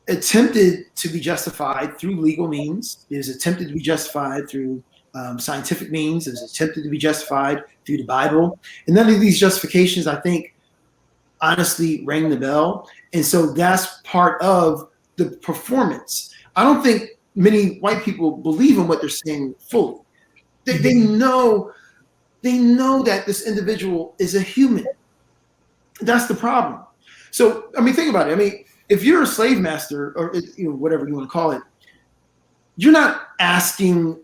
attempted to be justified through legal means. It was attempted to be justified through scientific means. It was attempted to be justified through the Bible. And none of these justifications, I think, honestly rang the bell. And so that's part of the performance. I don't think many white people believe in what they're saying fully. They know that this individual is a human. That's the problem. So, I mean, think about it. I mean, if you're a slave master, or whatever you want to call it, you're not asking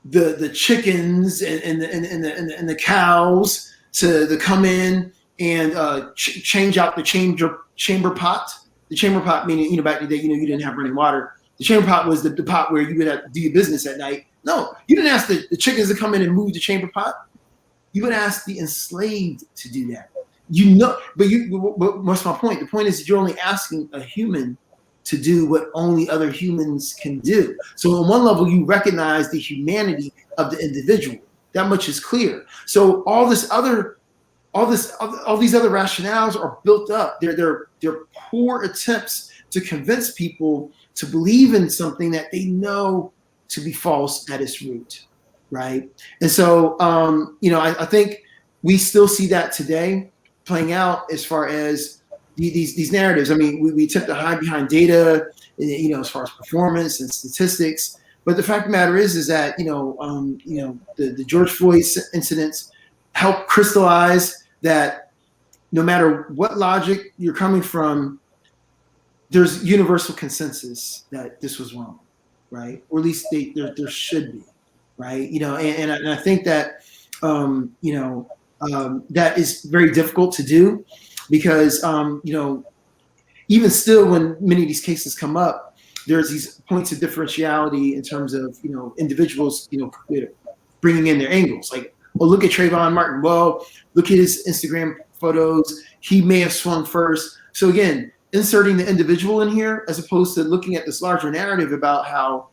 the chickens and the cows to come in and change out the chamber pot. The chamber pot meaning, back in the day, you didn't have running water. The chamber pot was the pot where you would have to do your business at night. No, you didn't ask the chickens to come in and move the chamber pot. You would ask the enslaved to do that. But what's my point? The point is that you're only asking a human to do what only other humans can do. So on one level, you recognize the humanity of the individual. That much is clear. So all these other rationales are built up. They're poor attempts to convince people to believe in something that they know to be false at its root, right? And so, I think we still see that today playing out as far as these narratives. I mean, we attempt to hide behind data, as far as performance and statistics. But the fact of the matter is that the George Floyd incidents help crystallize that no matter what logic you're coming from, there's universal consensus that this was wrong, right? Or at least there should be, right? And I think that that is very difficult to do because even still, when many of these cases come up, there's these points of differentiality in terms of individuals bringing in their angles. Like, well, look at Trayvon Martin. Well, look at his Instagram photos. He may have swung first. So again, inserting the individual in here as opposed to looking at this larger narrative about how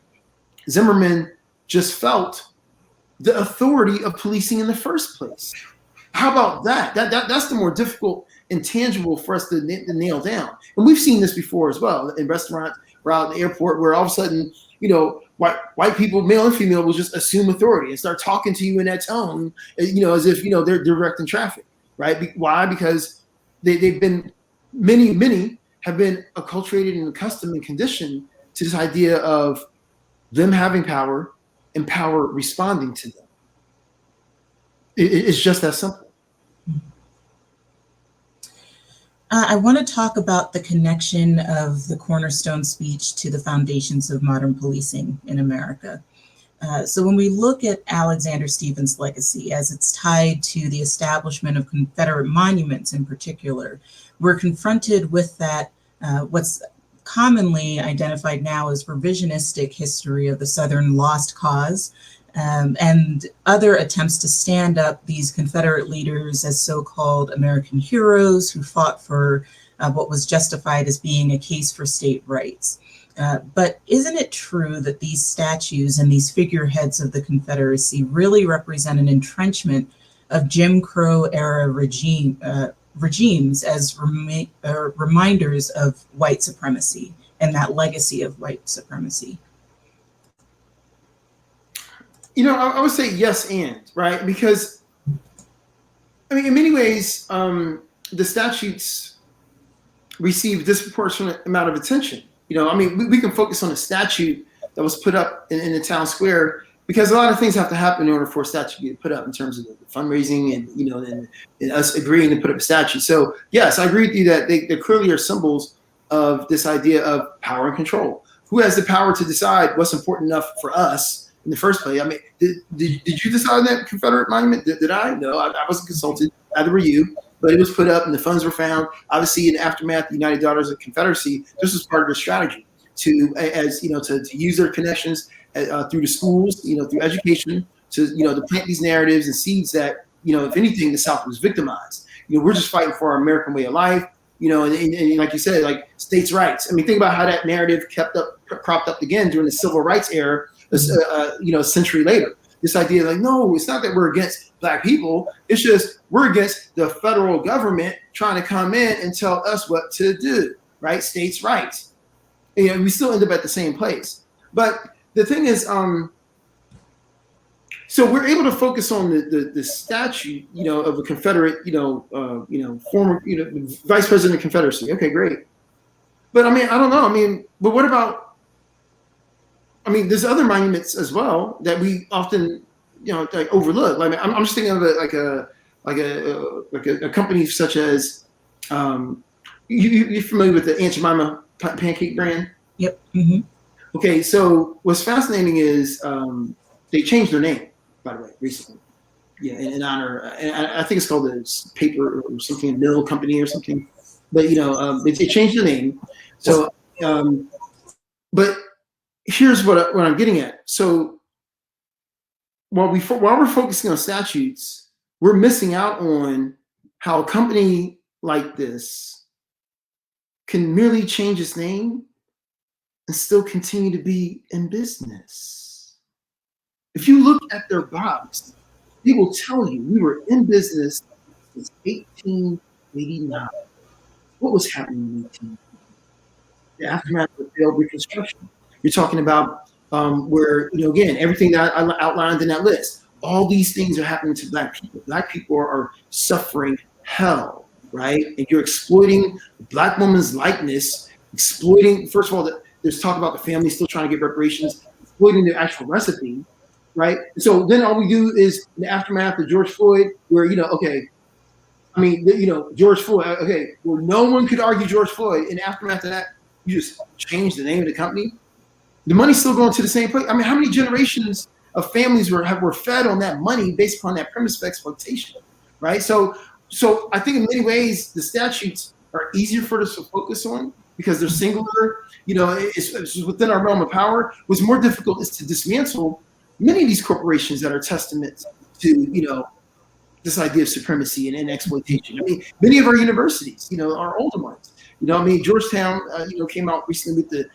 Zimmerman just felt the authority of policing in the first place. How about that? That's the more difficult and tangible for us to nail down. And we've seen this before as well in restaurants or out in the airport where all of a sudden, white people, male and female, will just assume authority and start talking to you in that tone, as if, they're directing traffic, right? Why? Because they've been, many have been acculturated and accustomed and conditioned to this idea of them having power and power responding to them. It's just that simple. I want to talk about the connection of the Cornerstone Speech to the foundations of modern policing in America. So when we look at Alexander Stephens' legacy as it's tied to the establishment of Confederate monuments in particular, we're confronted with that, what's commonly identified now as revisionistic history of the Southern lost cause, and other attempts to stand up these Confederate leaders as so-called American heroes who fought for what was justified as being a case for state rights. But isn't it true that these statues and these figureheads of the Confederacy really represent an entrenchment of Jim Crow era regimes as reminders of white supremacy and that legacy of white supremacy? I would say yes and, right? Because, I mean, in many ways, the statutes receive disproportionate amount of attention. We can focus on a statute that was put up in the town square because a lot of things have to happen in order for a statute to get put up in terms of the fundraising and us agreeing to put up a statute. So, yes, I agree with you that they clearly are symbols of this idea of power and control. Who has the power to decide what's important enough for us in the first place? I mean, did you decide that Confederate monument? Did I? No, I wasn't consulted. Neither were you. But it was put up and the funds were found. Obviously, in the aftermath, the United Daughters of Confederacy, this was part of their strategy to use their connections through the schools, through education, to plant these narratives and seeds that, if anything, the South was victimized. We're just fighting for our American way of life. And like you said, like states' rights. I mean, think about how that narrative cropped up again during the civil rights era. A century later, this idea like, no, it's not that we're against Black people. It's just we're against the federal government trying to come in and tell us what to do, right? States' rights. And we still end up at the same place. But the thing is, so we're able to focus on the statute, of a Confederate, former, Vice President of Confederacy. Okay, great. But I mean, I don't know. I mean, but what about I mean, there's other monuments as well that we often, like overlook. Like I'm just thinking of a company such as, you're familiar with the Aunt Jemima pancake brand? Yep. Mm-hmm. Okay, so what's fascinating is they changed their name, by the way, recently. Yeah, in honor, and I think it's called the Paper or something, Mill Company or something. But they changed the name. So, but here's what I'm getting at. So while we're focusing on statutes, we're missing out on how a company like this can merely change its name and still continue to be in business. If you look at their box, they will tell you we were in business since 1889. What was happening in 1889? The aftermath of failed Reconstruction. You're talking about where, again, everything that I outlined in that list, all these things are happening to Black people. Black people are suffering hell, right? And you're exploiting the Black woman's likeness, exploiting, first of all, there's talk about the family still trying to get reparations, exploiting the actual recipe, right? So then all we do is in the aftermath of George Floyd, where, George Floyd, okay, well, no one could argue George Floyd. In the aftermath of that, you just change the name of the company. The money's still going to the same place. I mean, how many generations of families were fed on that money based upon that premise of exploitation, right? So I think in many ways the statutes are easier for us to focus on because they're singular. It's within our realm of power. What's more difficult is to dismantle many of these corporations that are testaments to this idea of supremacy and exploitation. I mean, many of our universities, our older ones. Georgetown, came out recently with the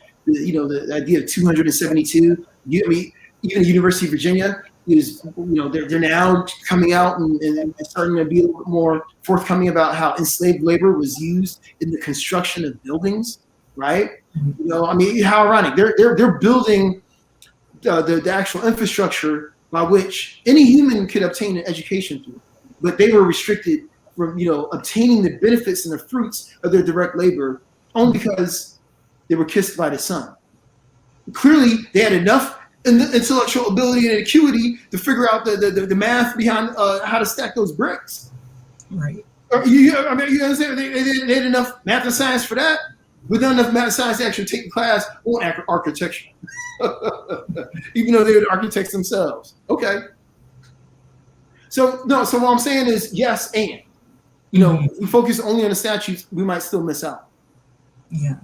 idea of 272. Even the University of Virginia is, they're now coming out and starting to be a little bit more forthcoming about how enslaved labor was used in the construction of buildings, right? How ironic. They're building the actual infrastructure by which any human could obtain an education through, but they were restricted from obtaining the benefits and the fruits of their direct labor only because they were kissed by the sun. Clearly, they had enough intellectual ability and acuity to figure out the math behind how to stack those bricks. Right. You understand? They had enough math and science for that, but not enough math and science to actually take a class on architecture, even though they were architects themselves. Okay. So what I'm saying is yes, and if we focus only on the statutes, we might still miss out. Yeah.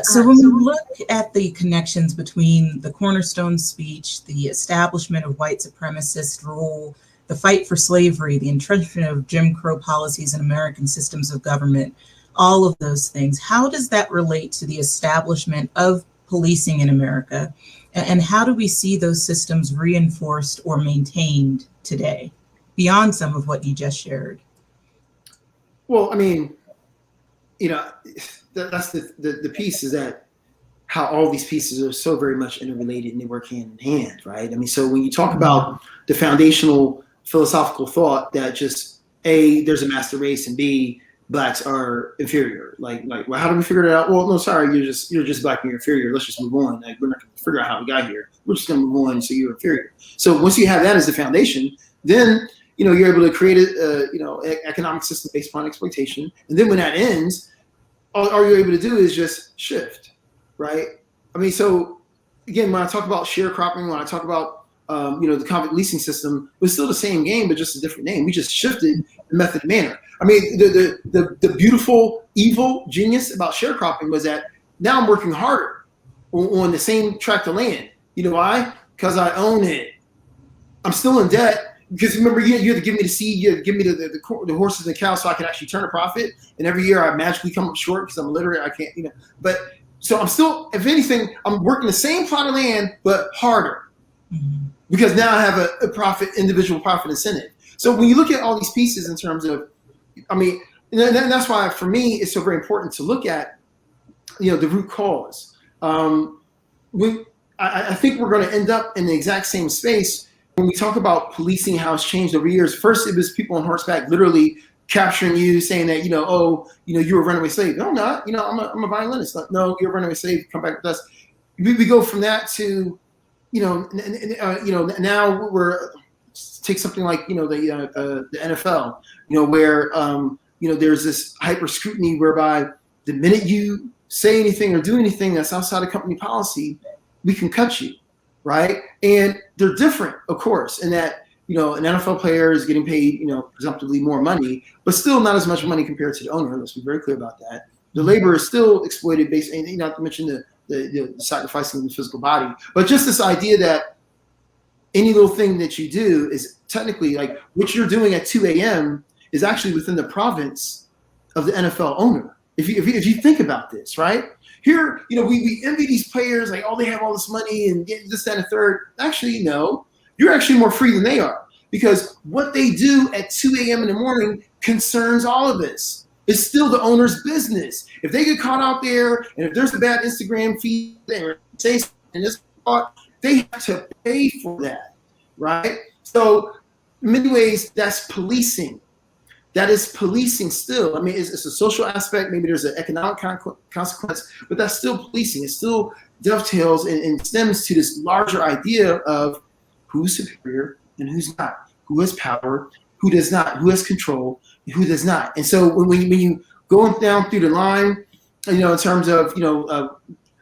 So when we look at the connections between the Cornerstone Speech, the establishment of white supremacist rule, the fight for slavery, the entrenchment of Jim Crow policies in American systems of government, all of those things, how does that relate to the establishment of policing in America? And how do we see those systems reinforced or maintained today, beyond some of what you just shared? Well, that's the piece, is that how all these pieces are so very much interrelated and they work hand in hand, right? So when you talk about the foundational philosophical thought that just A, there's a master race, and B, Blacks are inferior. Well, how do we figure that out? Well, no, sorry, you're just Black and you're inferior. Let's just move on. We're not going to figure out how we got here. We're just going to move on. So you're inferior. So once you have that as the foundation, then you're able to create a economic system based upon exploitation. And then when that ends, all you're able to do is just shift, right? So again, when I talk about sharecropping, when I talk about the convict leasing system, it was still the same game, but just a different name. We just shifted the method and manner. The beautiful, evil genius about sharecropping was that now I'm working harder on the same tract of land. You know why? Because I own it. I'm still in debt. Because remember, you had to give me the seed, you had to give me the horses and cows so I could actually turn a profit. And every year I magically come up short because I'm illiterate. I can't, But so I'm still, if anything, I'm working the same plot of land, but harder. Mm-hmm. Because now I have a individual profit incentive. So when you look at all these pieces in terms of, and that's why for me it's so very important to look at, the root cause. I think we're going to end up in the exact same space. When we talk about policing, how it's changed over years, first it was people on horseback literally capturing you, saying that, you're a runaway slave. No, I'm not. I'm a violinist. No, you're a runaway slave. Come back with us. we go from that to, now we're take something like, the NFL, where, there's this hyper scrutiny whereby the minute you say anything or do anything that's outside of company policy, we can cut you, right? And they're different, of course, in that, an NFL player is getting paid, presumptively more money, but still not as much money compared to the owner. Let's be very clear about that. The labor is still exploited based, and not to mention the sacrificing of the physical body, but just this idea that any little thing that you do is technically, like, what you're doing at 2 a.m. is actually within the province of the NFL owner. If you think about this, right? Here, we envy these players, like, oh, they have all this money and get this, that, and a third. Actually, no, you're actually more free than they are, because what they do at 2 a.m. in the morning concerns all of us. It's still the owner's business. If they get caught out there, and if there's a bad Instagram feed or say something in this part, they have to pay for that, right? So in many ways, that's policing. That is policing still. I mean, it's a social aspect. Maybe there's an economic consequence, but that's still policing. It still dovetails and stems to this larger idea of who's superior and who's not, who has power, who does not, who has control, and who does not. And so when you go down through the line, in terms of,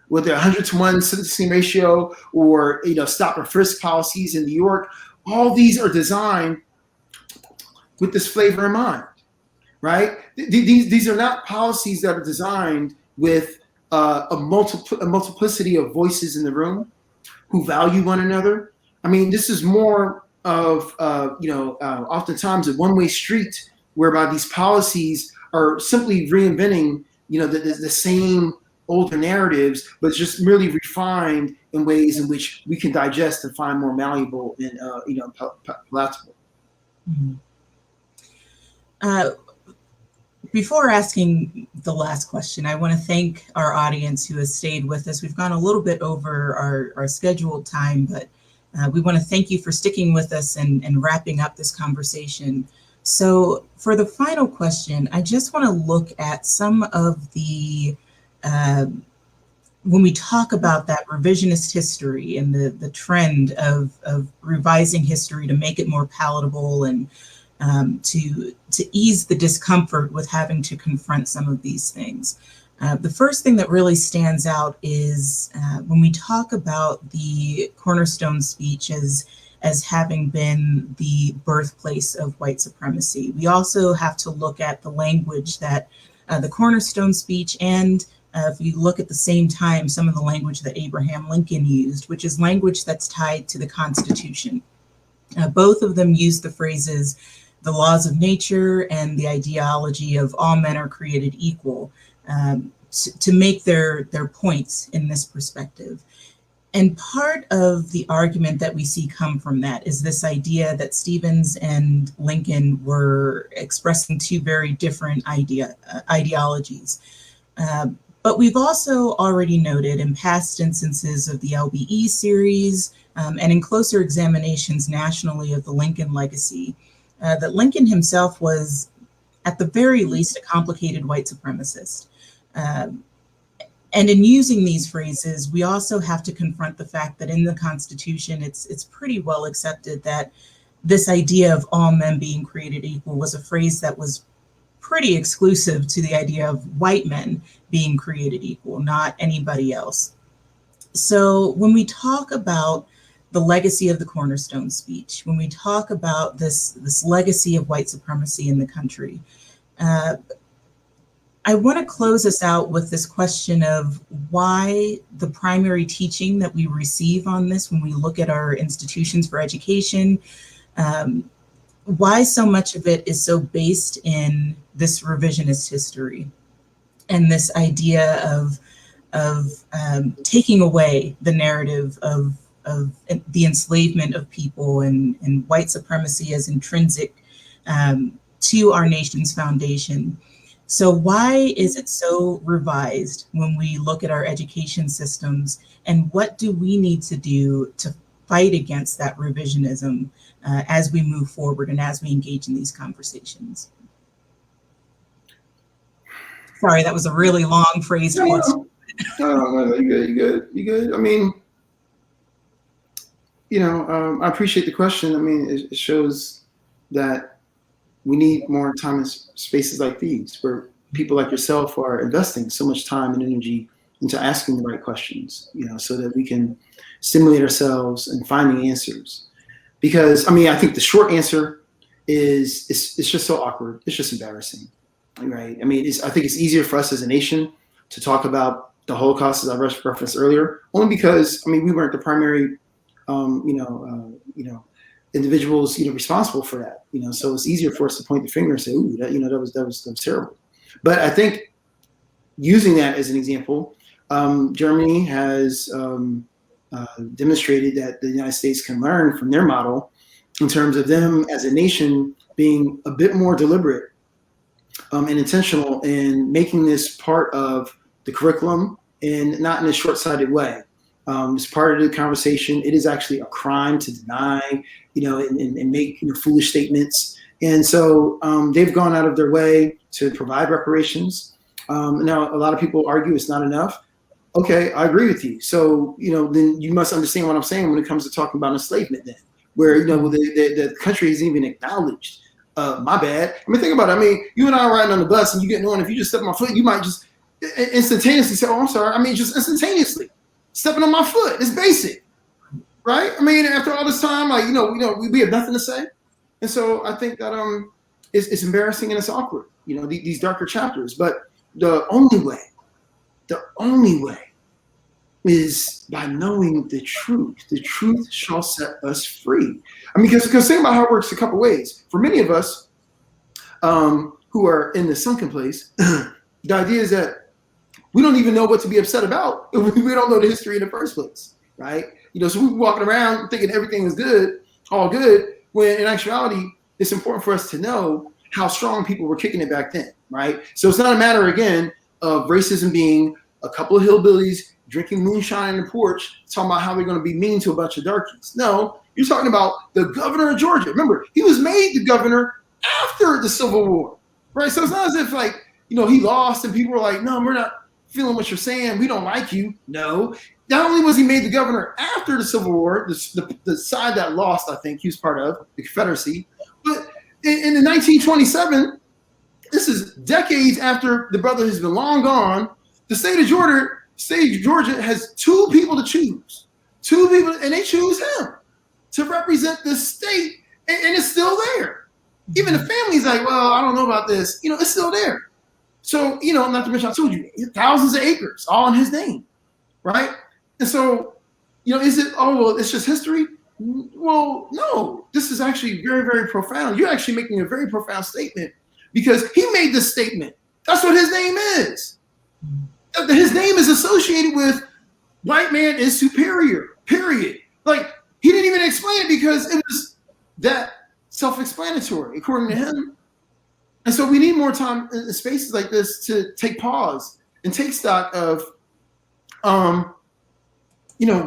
whether 100-to-1 sentencing ratio or, stop and frisk policies in New York, all these are designed with this flavor in mind, right? These are not policies that are designed with a multiplicity of voices in the room who value one another. I mean, this is more of, oftentimes a one-way street whereby these policies are simply reinventing, the same older narratives, but just really refined in ways in which we can digest and find more malleable and, palatable. Mm-hmm. Before asking the last question, I want to thank our audience who has stayed with us. We've gone a little bit over our scheduled time, but we want to thank you for sticking with us and wrapping up this conversation. So for the final question, I just want to look at some of the, when we talk about that revisionist history and the trend of revising history to make it more palatable and to ease the discomfort with having to confront some of these things. The first thing that really stands out is when we talk about the Cornerstone Speech as having been the birthplace of white supremacy. We also have to look at the language that the Cornerstone Speech and if you look at the same time, some of the language that Abraham Lincoln used, which is language that's tied to the Constitution. Both of them use the phrases, the laws of nature and the ideology of all men are created equal, to make their points in this perspective. And part of the argument that we see come from that is this idea that Stevens and Lincoln were expressing two very different ideologies. But we've also already noted in past instances of the LBE series and in closer examinations nationally of the Lincoln legacy, that Lincoln himself was, at the very least, a complicated white supremacist. And in using these phrases, we also have to confront the fact that in the Constitution, it's pretty well accepted that this idea of all men being created equal was a phrase that was pretty exclusive to the idea of white men being created equal, not anybody else. So when we talk about the legacy of the Cornerstone Speech, when we talk about this legacy of white supremacy in the country, I want to close us out with this question of why the primary teaching that we receive on this when we look at our institutions for education, why so much of it is so based in this revisionist history and this idea of taking away the narrative of the enslavement of people and white supremacy as intrinsic to our nation's foundation. So why is it so revised when we look at our education systems, and what do we need to do to fight against that revisionism as we move forward and as we engage in these conversations? Sorry, that was a really long phrase. No, you good. I mean, I appreciate the question. I mean, it shows that we need more time and spaces like these where people like yourself are investing so much time and energy into asking the right questions, so that we can stimulate ourselves and finding answers. Because, I mean, I think the short answer is it's just so awkward. It's just embarrassing, right? I mean, I think it's easier for us as a nation to talk about the Holocaust, as I referenced earlier, only because, I mean, we weren't the primary, individuals, responsible for that, so it's easier for us to point the finger and say, ooh, that was terrible. But I think using that as an example, Germany has demonstrated that the United States can learn from their model in terms of them as a nation being a bit more deliberate and intentional in making this part of the curriculum and not in a short-sighted way. It's part of the conversation. It is actually a crime to deny, and make foolish statements. And so they've gone out of their way to provide reparations. Now, a lot of people argue it's not enough. Okay, I agree with you. So, then you must understand what I'm saying when it comes to talking about enslavement then, where, the country isn't even acknowledged. My bad. I mean, think about it. I mean, you and I are riding on the bus and you get on, if you just step on my foot, you might just instantaneously say, oh, I'm sorry. I mean, just instantaneously stepping on my foot. It's basic, right? I mean, after all this time, like, we have nothing to say. And so I think that it's embarrassing and it's awkward, these darker chapters. But the only way is by knowing the truth. The truth shall set us free. I mean, because think about how it works a couple ways. For many of us who are in the sunken place, the idea is that we don't even know what to be upset about if we don't know the history in the first place, right? So we're walking around thinking everything is good, all good, when in actuality, it's important for us to know how strong people were kicking it back then, right? So it's not a matter, again, of racism being a couple of hillbillies drinking moonshine on the porch, talking about how they're going to be mean to a bunch of darkies. No, you're talking about the governor of Georgia. Remember, he was made the governor after the Civil War, right? So it's not as if he lost and people were like, no, we're not feeling what you're saying. We don't like you. No. Not only was he made the governor after the Civil War, the side that lost, I think he was part of, the Confederacy, but in 1927, this is decades after the brother has been long gone, the state of Georgia has two people to choose. Two people, and they choose him to represent the state, and it's still there. Even the family's like, well, I don't know about this. It's still there. So, not to mention, I told you, thousands of acres, all in his name, right? And so, is it, oh, well, it's just history? Well, no, this is actually very, very profound. You're actually making a very profound statement because he made this statement. That's what his name is. His name is associated with white man is superior, period. Like, he didn't even explain it because it was that self-explanatory, according to him. And so we need more time in spaces like this to take pause and take stock of,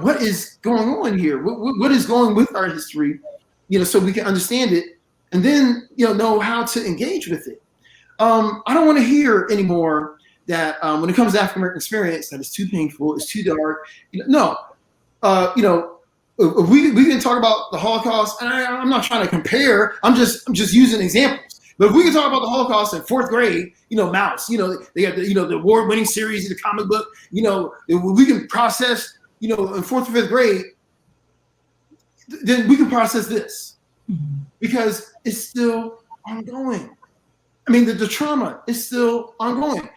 what is going on here? What is going with our history, so we can understand it and then, know how to engage with it. I don't want to hear anymore that when it comes to African American experience, that it's too painful, it's too dark. No, we can talk about the Holocaust, and I'm not trying to compare. I'm just using examples. But if we can talk about the Holocaust in fourth grade, Mouse, they got the award-winning series, the comic book, we can process, in fourth or fifth grade, then we can process this because it's still ongoing. I mean, the trauma is still ongoing.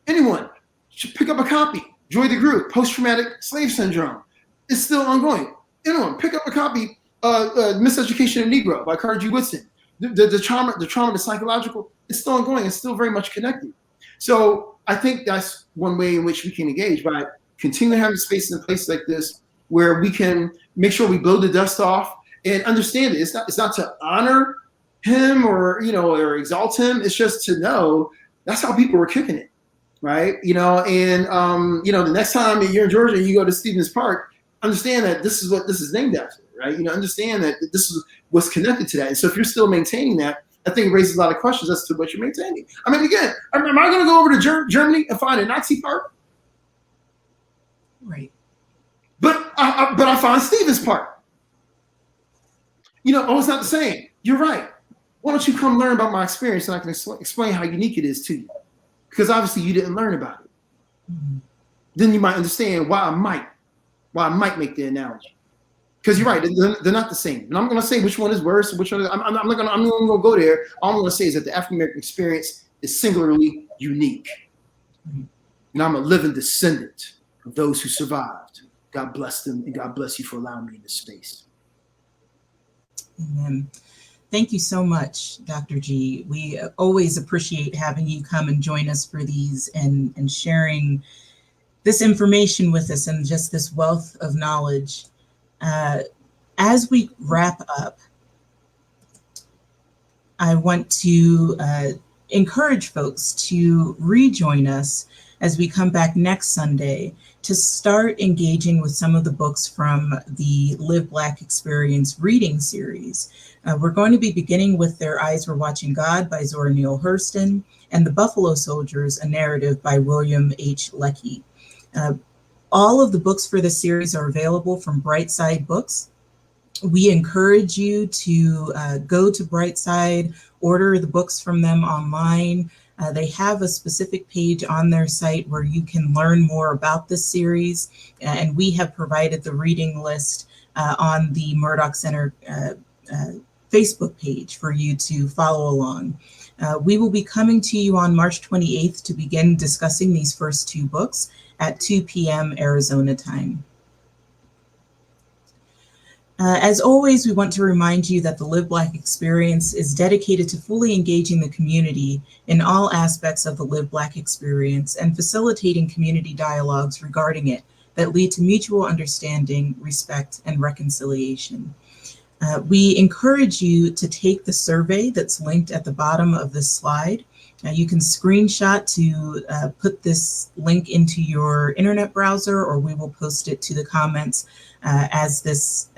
Anyone should pick up a copy. Joy the Group, Post-Traumatic Slave Syndrome. It's still ongoing. Anyone pick up a copy, Miseducation of Negro by Carter G. Woodson. The trauma, the psychological, it's still ongoing. It's still very much connected. So I think that's one way in which we can engage by continuing having spaces and places like this where we can make sure we blow the dust off and understand it. It's not to honor him or exalt him. It's just to know that's how people were kicking it, right? And the next time you're in Georgia and you go to Stevens Park, understand that this is what this is named after, right? Understand that this is what's connected to that. And so if you're still maintaining that, I think it raises a lot of questions as to what you're maintaining. I mean, again, am I going to go over to Germany and find a Nazi park? Right. But I find Stephen's part. Oh, it's not the same. You're right. Why don't you come learn about my experience and I can explain how unique it is to you? Because obviously you didn't learn about it. Mm-hmm. Then you might understand why I might make the analogy. Because you're right, they're not the same. And I'm going to say which one is worse, which one is, I'm not going to go there. All I'm going to say is that the African American experience is singularly unique. Mm-hmm. And I'm a living descendant of those who survived. God bless them, and God bless you for allowing me in this space. Amen. Thank you so much, Dr. G. We always appreciate having you come and join us for these and sharing this information with us and just this wealth of knowledge. As we wrap up, I want to encourage folks to rejoin us as we come back next Sunday to start engaging with some of the books from the Live Black Experience reading series. We're going to be beginning with Their Eyes Were Watching God by Zora Neale Hurston and The Buffalo Soldiers, a narrative by William H. Leckie. All of the books for this series are available from Brightside Books. We encourage you to go to Brightside, order the books from them online. They have a specific page on their site where you can learn more about this series, and we have provided the reading list on the Murdoch Center Facebook page for you to follow along. We will be coming to you on March 28th to begin discussing these first two books at 2 p.m. Arizona time. As always, we want to remind you that the Live Black Experience is dedicated to fully engaging the community in all aspects of the Live Black experience and facilitating community dialogues regarding it that lead to mutual understanding, respect, and reconciliation. We encourage you to take the survey that's linked at the bottom of this slide. You can screenshot to put this link into your internet browser, or we will post it to the comments as this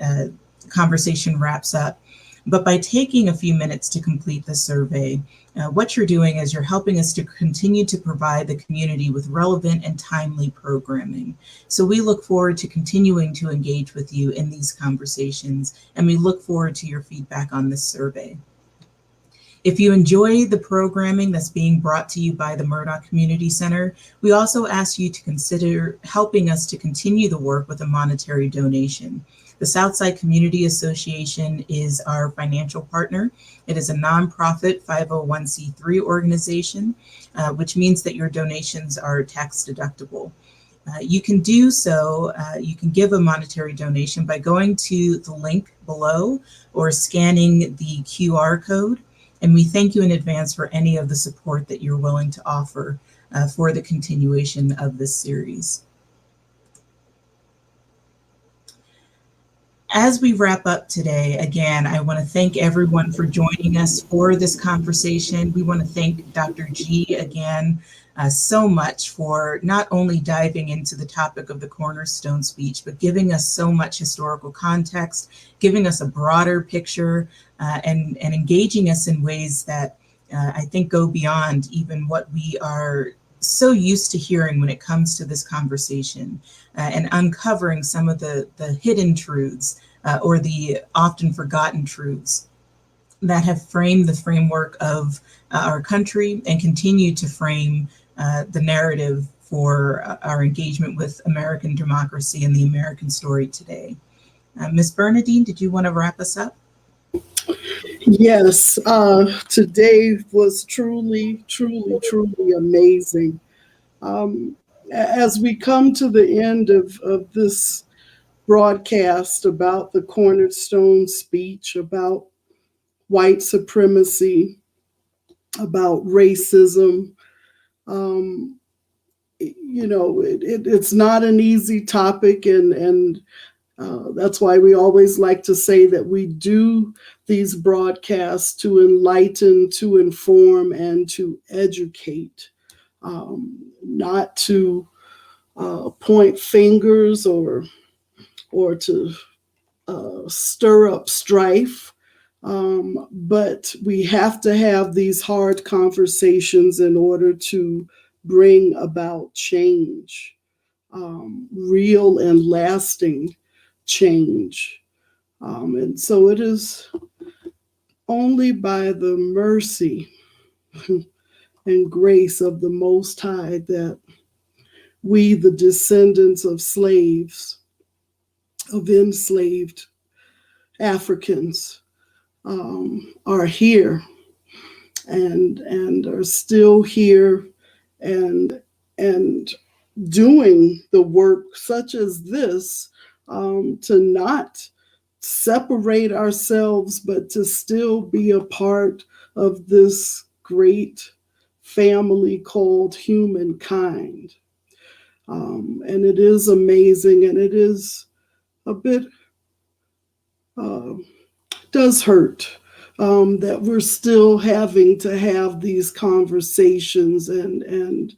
conversation wraps up. But by taking a few minutes to complete the survey, what you're doing is you're helping us to continue to provide the community with relevant and timely programming. So we look forward to continuing to engage with you in these conversations, and we look forward to your feedback on this survey. If you enjoy the programming that's being brought to you by the Murdoch Community Center, we also ask you to consider helping us to continue the work with a monetary donation. The Southside Community Association is our financial partner. It is a nonprofit 501c3 organization, which means that your donations are tax deductible. You can do so, you can give a monetary donation by going to the link below or scanning the QR code. And we thank you in advance for any of the support that you're willing to offer for the continuation of this series. As we wrap up today, again, I want to thank everyone for joining us for this conversation. We want to thank Dr. G again so much for not only diving into the topic of the Cornerstone Speech, but giving us so much historical context, giving us a broader picture, and engaging us in ways that I think go beyond even what we are so used to hearing when it comes to this conversation, and uncovering some of the hidden truths or the often forgotten truths that have framed the framework of our country and continue to frame the narrative for our engagement with American democracy and the American story today. Ms. Bernadine, did you want to wrap us up? Yes, today was truly, truly, truly amazing. As we come to the end of this broadcast about the Cornerstone Speech, about white supremacy, about racism, it's not an easy topic, and that's why we always like to say that we do these broadcasts to enlighten, to inform, and to educate, not to point fingers or to stir up strife. But we have to have these hard conversations in order to bring about change. real and lasting change. And so it is only by the mercy and grace of the Most High that we, the descendants of slaves, of enslaved Africans, are here and are still here and doing the work such as this, to not separate ourselves, but to still be a part of this great family called humankind. And it is amazing, and it is a bit, does hurt that we're still having to have these conversations and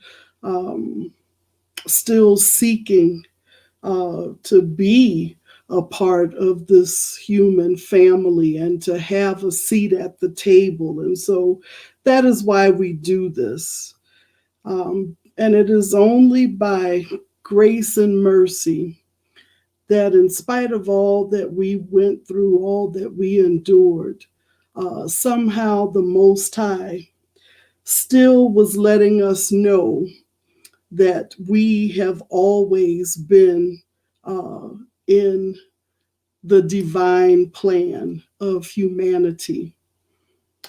still seeking to be a part of this human family and to have a seat at the table. And so that is why we do this. And it is only by grace and mercy that, in spite of all that we went through, all that we endured, somehow the Most High still was letting us know that we have always been in the divine plan of humanity.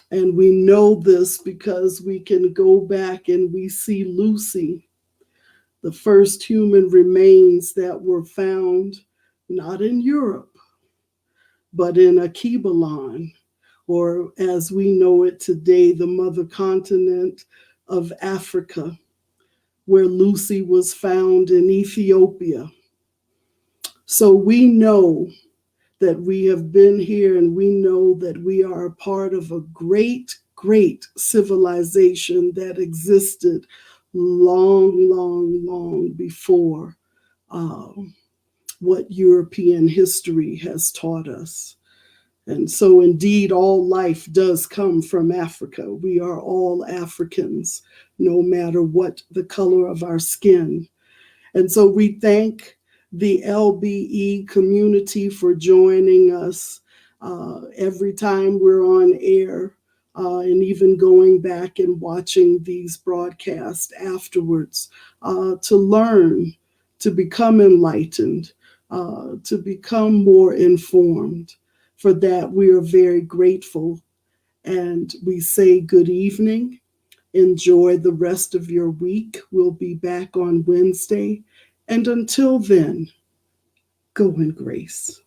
And we know this because we can go back and we see Lucy, the first human remains that were found not in Europe, but in Akibalon, or as we know it today, the mother continent of Africa, where Lucy was found in Ethiopia. So we know that we have been here, and we know that we are a part of a great, great civilization that existed long, long, long before what European history has taught us. And so indeed, all life does come from Africa. We are all Africans, no matter what the color of our skin. And so we thank the LBE community for joining us every time we're on air, and even going back and watching these broadcasts afterwards, to learn, to become enlightened, to become more informed. For that, we are very grateful. And we say good evening. Enjoy the rest of your week. We'll be back on Wednesday. And until then, go in grace.